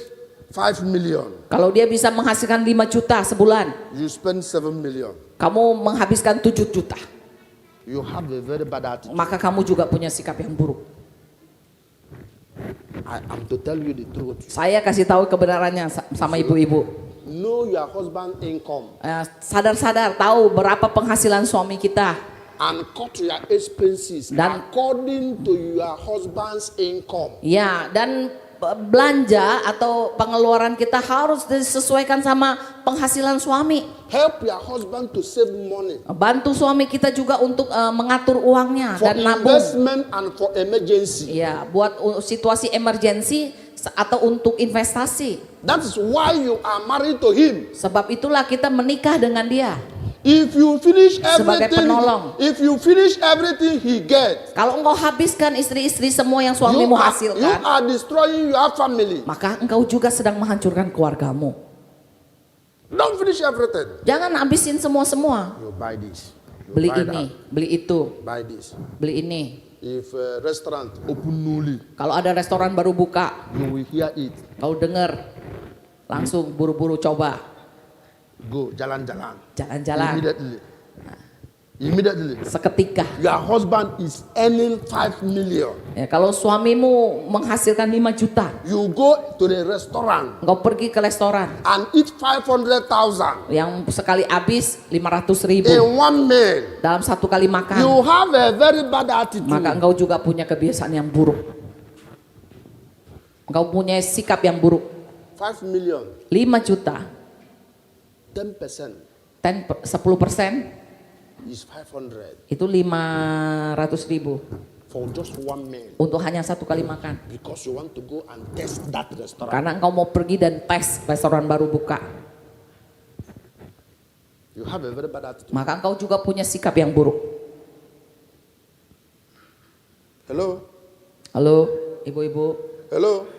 5 million, Kalau dia bisa menghasilkan 5 juta sebulan, you spend 7 million. kamu menghabiskan 7 juta. You have a very bad attitude. Maka kamu juga punya sikap yang buruk. I am to tell you the truth. Saya kasih tahu kebenarannya sama ibu-ibu. Know your husband income Sadar-sadar tahu berapa penghasilan suami kita. and cut your expenses Dan- according to your husband's income. Ya, dan belanja atau pengeluaran kita harus disesuaikan sama penghasilan suami. Help your husband to save money Bantu suami kita juga untuk mengatur uangnya for dan nabung. investment and for emergency. Ya, buat situasi emergensi atau untuk investasi. That is why you are married to him. Sebab itulah kita menikah dengan dia. If you finish Sebagai everything, penolong. if you finish everything he gets, Kalau engkau habiskan istri-istri semua yang suamimu you hasilkan, are destroying your family. maka engkau juga sedang menghancurkan keluargamu. Don't finish everything. Jangan habisin semua-semua. You buy this. You Beli buy ini, that, beli itu, buy this. beli ini. If a restaurant open newly, Kalau ada restoran baru buka, you will hear it. kau dengar, langsung buru-buru coba, Go, jalan-jalan. jalan-jalan. Immediately. Seketika. Your husband is earning 5 million. Ya, kalau suamimu menghasilkan 5 juta, You go to the restaurant engkau pergi ke restoran and eat 500,000 yang sekali habis 500.000 in one meal. dalam satu kali makan, You have a very bad attitude. maka engkau juga punya kebiasaan yang buruk. Engkau punya sikap yang buruk. 5 million, 5 juta, 10% 10% is 500 itu 500.000 for just one meal untuk hanya satu kali makan. because you want to go and test that restaurant. Karena engkau mau pergi dan tes restoran baru buka, You have a very bad attitude. maka engkau juga punya sikap yang buruk. Hello? Halo, ibu-ibu. Hello?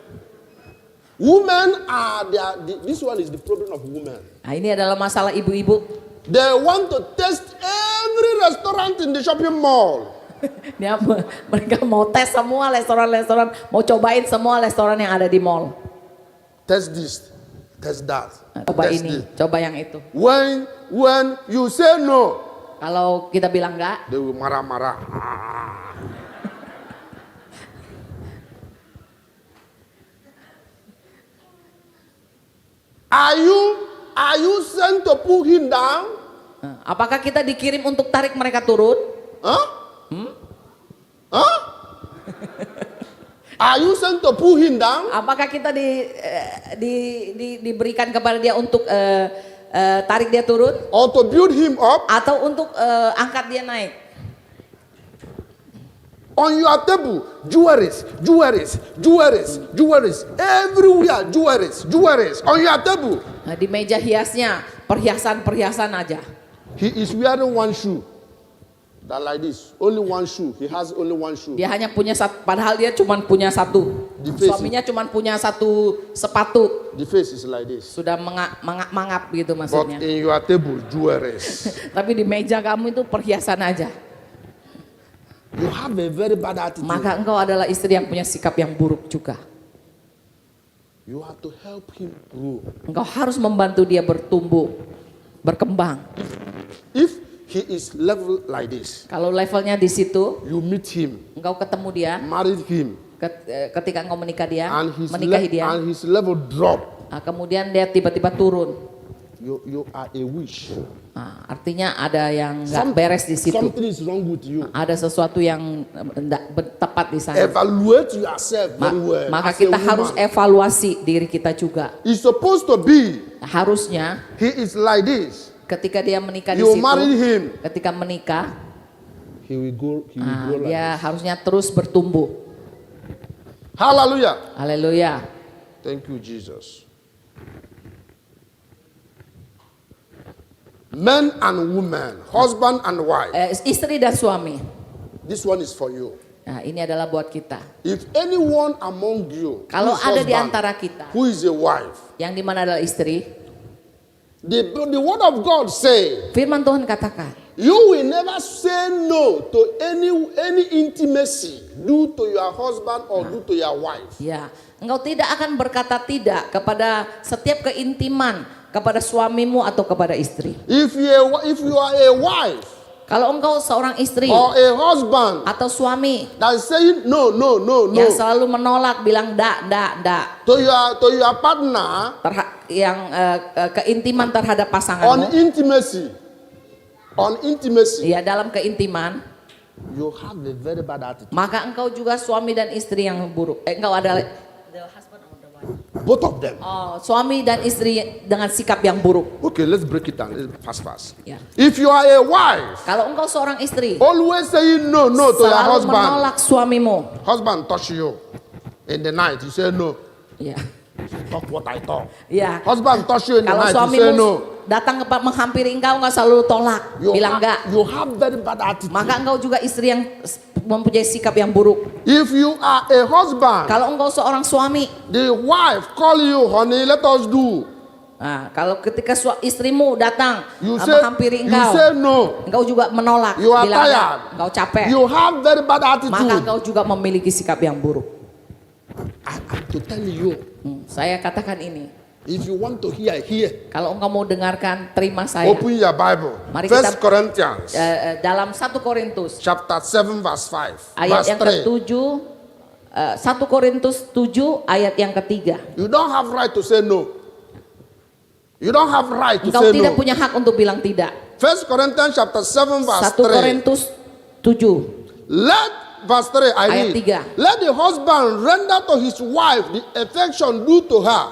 Women are this one is the problem of women. Nah, ini adalah masalah ibu-ibu. They want to test every restaurant in the shopping mall. Dia, mereka mau tes semua restoran-restoran, mau cobain semua restoran yang ada di mall. Test this, test that. Coba test ini, this. coba yang itu. When you say no, Kalau kita bilang enggak, they will marah-marah. Are you sent to pull him down? apakah kita dikirim untuk tarik mereka turun? Huh? Huh? Are you sent to pull him down? Apakah kita diberikan kepada dia untuk tarik dia turun? Or to build him up? Atau untuk angkat dia naik? On your table, jewelries. Everywhere, jewelries. On your table. Nah, di meja hiasnya, perhiasan-perhiasan aja. He is wearing one shoe. That like this. Only one shoe. He has only one shoe. Dia hanya punya satu, padahal dia cuma punya satu. Di face. Suaminya cuma punya satu sepatu. The face is like this. Sudah mangap gitu But maksudnya. in your table, jewelries. Tapi di meja kamu itu perhiasan aja. You have a very bad attitude. Maka engkau adalah istri yang punya sikap yang buruk juga. You have to help him grow. Engkau harus membantu dia bertumbuh, berkembang. If he is level like this, Kalau levelnya di situ, you meet him, engkau ketemu dia, married him, ketika engkau menikahi and dia, his level drop. nah, kemudian dia tiba-tiba turun. You are a witch. Nah, artinya ada yang nggak beres di situ. Something is wrong with you. Ada sesuatu yang tidak tepat di sana. Evaluate yourself very well. Maka as a kita woman. harus evaluasi diri kita juga. It's supposed to be. Harusnya He is like this. ketika dia menikah di You situ, marry him. ketika menikah, He will go like dia harusnya terus bertumbuh. Hallelujah. Haleluya. Thank you, Jesus. Men and women, husband and wife. Istri dan suami. This one is for you. Nah, ini adalah buat kita. If anyone among you Kalau who is ada di husband, antara kita who is a wife, yang dimana adalah istri, the word of God say, firman Tuhan katakan, you will never say no to any intimacy due to your husband or due to your wife. ya, engkau tidak akan berkata tidak kepada setiap keintiman kepada suamimu atau kepada istri. If you are a wife Kalau engkau seorang istri or a husband atau suami that is saying no, yang selalu menolak, bilang ndak to your partner keintiman terhadap on pasanganmu, intimacy, ya, dalam keintiman, you have a very bad attitude. maka engkau juga suami dan istri yang buruk. Engkau adalah Both of them. suami dan istri dengan sikap yang buruk. Okay, let's break it down. Fast. Ya. If you are a wife, Kalau engkau seorang istri always saying no to your selalu husband. menolak suamimu, Husband touch you in the night, you say no. ya, Talk what I talk. ya. Husband touch you in the Kalau night, you say suamimu no. datang menghampiri engkau selalu tolak, bilang enggak. You have very bad attitude. Maka engkau juga istri yang mempunyai sikap yang buruk. If you are a husband, Kalau engkau seorang suami, the wife call you, honey, let us do. nah, kalau ketika istrimu datang You menghampiri engkau, say no. engkau juga menolak, You are bilang enggak, tired. engkau capek, You have very bad maka attitude. engkau juga memiliki sikap yang buruk. I have to tell you, Saya katakan ini, if you want to hear, kalau engkau mau dengarkan, terima saya. open your Bible. Mari 1 kita- Corinthians Dalam 1 Korintus chapter 7 verse 5. ayat Verse yang 3. ke-7, 1 Korintus 7 ayat yang ketiga. You don't have right to say no. You don't have right to Engkau say tidak no. punya hak untuk bilang tidak. 1 Corinthians chapter 7 verse 1 3. Korintus 7 Verse 3, I Ayat read. 3. Let the husband render to his wife the affection due to her,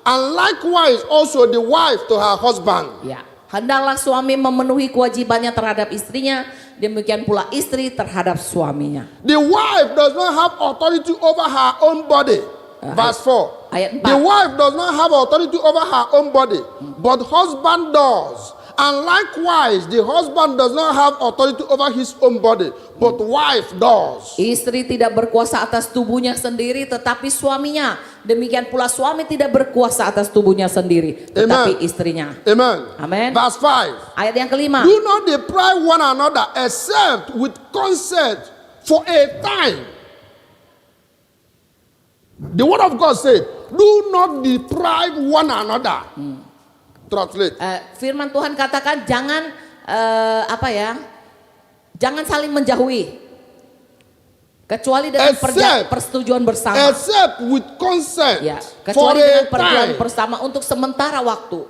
and likewise also the wife to her husband. ya, hendaklah suami memenuhi kewajibannya terhadap istrinya, demikian pula istri terhadap suaminya. The wife does not have authority over her own body. Verse 4. Ayat 4. The wife does not have authority over her own body, but husband does. And likewise, the husband does not have authority over his own body, but wife does. Istri tidak berkuasa atas tubuhnya sendiri, tetapi suaminya. Demikian pula suami tidak berkuasa atas tubuhnya sendiri, tetapi Amen. istrinya. Amen. Amen. Verse 5. Ayat yang kelima. Do not deprive one another except with consent for a time. The word of God said, do not deprive one another. Translate. Firman Tuhan katakan jangan jangan saling menjauhi kecuali dengan persetujuan bersama. Except with consent Ya, for kecuali dengan a persetujuan time. bersama untuk sementara waktu.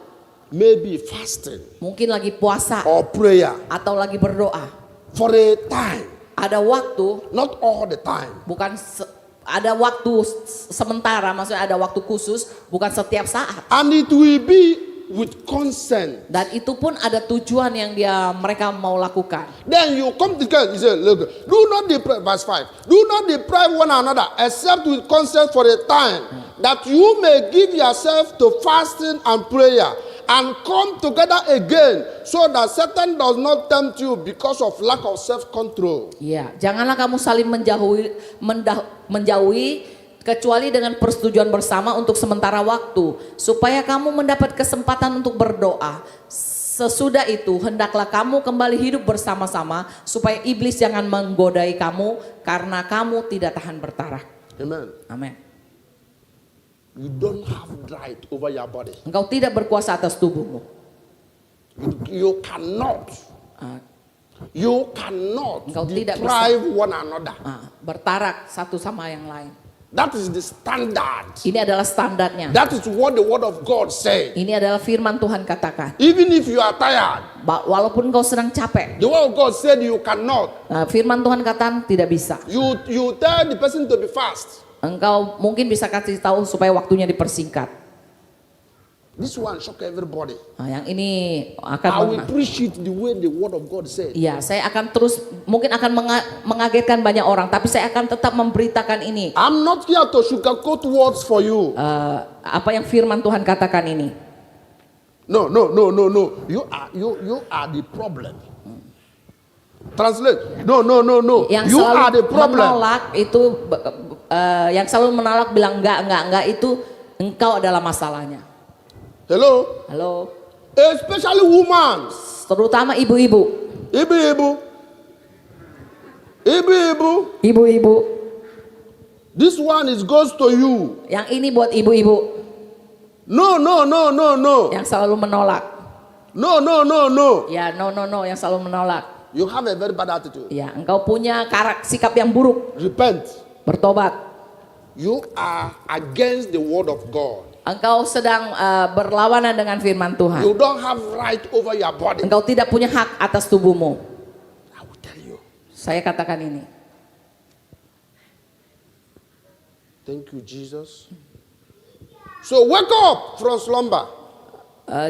Maybe fasting Mungkin lagi puasa or prayer atau lagi berdoa. for a time. Ada waktu, Not all the time. bukan ada waktu sementara, maksudnya ada waktu khusus, bukan setiap saat. And it will be with consent. Dan itu pun ada tujuan yang mereka mau lakukan. Then you come together, you say, look, do not deprive, verse 5, do not deprive one another except with consent for a time, that you may give yourself to fasting and prayer, and come together again, so that Satan does not tempt you because of lack of self-control. Iya, janganlah kamu saling menjauhi kecuali dengan persetujuan bersama untuk sementara waktu, supaya kamu mendapat kesempatan untuk berdoa. Sesudah itu hendaklah kamu kembali hidup bersama-sama, supaya iblis jangan menggodai kamu karena kamu tidak tahan bertarah. Amen. Amin. You don't have right over your body. Engkau tidak berkuasa atas tubuhmu. You cannot Engkau tidak deprive one another. Bertarak satu sama yang lain. That is the standard. Ini adalah standarnya. That is what the word of God says. Ini adalah firman Tuhan katakan. Even if you are tired, Walaupun engkau sedang capek, the word of God said you cannot. firman Tuhan katakan tidak bisa. You tell the person to be fast. Engkau mungkin bisa kasih tahu supaya waktunya dipersingkat. This one shock everybody. Nah, yang ini I akan will preach it the way the word of God said. ya, saya akan terus mungkin akan mengagetkan banyak orang, tapi saya akan tetap memberitakan ini. I'm not here to sugarcoat words for you. Apa yang firman Tuhan katakan ini. No. You are the problem. Translate. No. Yang You are the selalu problem. menolak itu, yang selalu menolak bilang enggak itu engkau adalah masalahnya. Hello? Halo, Especially women. terutama ibu-ibu. Ibu-ibu, This one is goes to you. yang ini buat ibu-ibu No. yang selalu menolak. No. Ya, no, yang selalu menolak. You have a very bad attitude. Ya, engkau punya sikap yang buruk. Repent. Bertobat. You are against the word of God. Engkau sedang berlawanan dengan firman Tuhan. You don't have right over your body. Engkau tidak punya hak atas tubuhmu. I will tell you. Saya katakan ini. Thank you, Jesus. So wake up from slumber.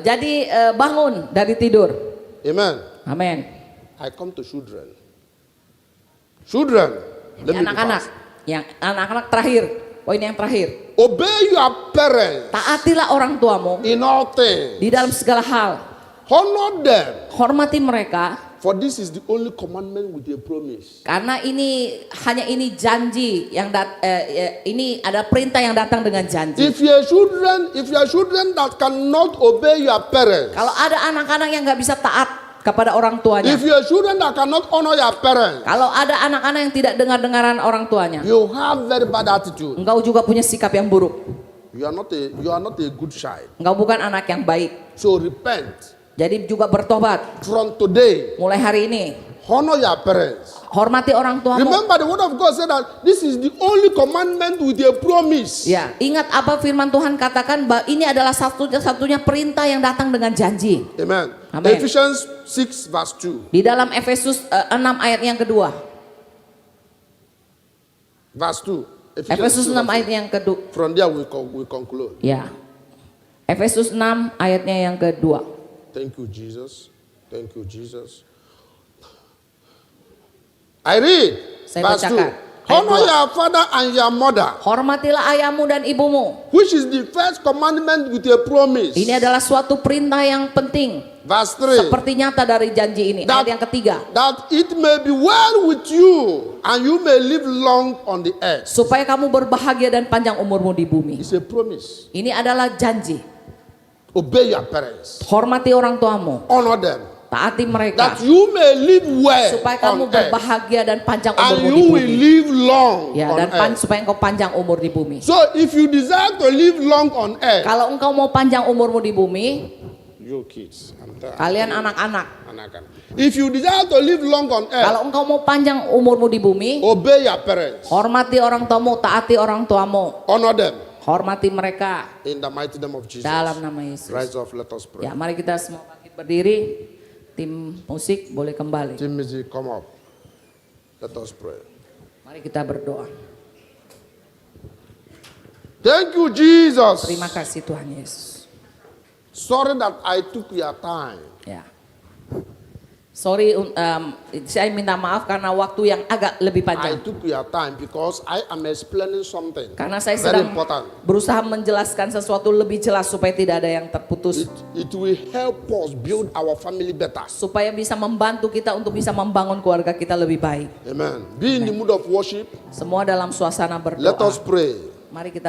Jadi bangun dari tidur. Amen. Amin. I come to children. Children, let me be Anak-anak, fast. yang anak-anak terakhir, poin yang terakhir. Obey your parents Taatilah orang tuamu in all things. di dalam segala hal. Honor them. Hormati mereka, For this is the only commandment with a promise. karena hanya ini janji yang ini ada perintah yang datang dengan janji. If your children that cannot obey your parents, Kalau ada anak-anak yang nggak bisa taat kepada orang tuanya, if your children that cannot honor your parents, kalau ada anak-anak yang tidak dengar-dengaran orang tuanya, you have very bad attitude. engkau juga punya sikap yang buruk. You are not a good child. Engkau bukan anak yang baik. So repent Jadi juga bertobat from today. mulai hari ini. Honor your parents. Hormati orang tuamu. Remember the word of God said that this is the only commandment with a promise. Ya, ingat apa firman Tuhan katakan, bahwa ini adalah satunya perintah yang datang dengan janji. Amen. Amen. Ephesians 6 verse 2. Di dalam Efesus 6 ayat yang kedua. Verse 2. Efesus 6 verse ayat yang kedua. 2. From there we conclude. Ya. Efesus 6 ayatnya yang kedua. Thank you, Jesus. Thank you, Jesus. I read Saya verse 2. bacakan. Honor Ayat your father and your mother, Hormatilah ayahmu dan ibumu. which is the first commandment with a promise. Ini adalah suatu perintah yang penting. Verse 3. Seperti nyata dari janji ini. Ayat yang ketiga. That it may be well with you and you may live long on the earth. Supaya kamu berbahagia dan panjang umurmu di bumi. It's a promise. Ini adalah janji. Obey your parents. Hormati orang tuamu. Honor them. Taati mereka. That you may live well Supaya on kamu earth. berbahagia dan panjang And umurmu di you will bumi. live long Ya, on dan earth. supaya engkau panjang umur di bumi. So if you desire to live long on earth, Kalau engkau mau panjang umurmu di bumi, you kids, kalian anak-anak. if you desire to live long on earth, Kalau engkau mau panjang umurmu di bumi, obey your parents. hormati orang tuamu, taati orang tuamu. Honor them Hormati mereka in the mighty name of Jesus. dalam nama Yesus. Rise up, let us pray. Ya, mari kita semua bangkit berdiri. Tim musik boleh kembali. Team music, come up. Let us pray. Mari kita berdoa. Thank you, Jesus. Terima kasih Tuhan Yesus. Sorry that I took your time. Ya. Sorry, saya minta maaf karena waktu yang agak lebih I panjang. took your time because I am explaining something Karena saya very sedang important. berusaha menjelaskan sesuatu lebih jelas supaya tidak ada yang terputus. It will help us build our family better. Supaya bisa membantu kita untuk bisa membangun keluarga kita lebih baik. Amen. Be in the mood of worship. Semua dalam suasana Let us berdoa. pray. Mari kita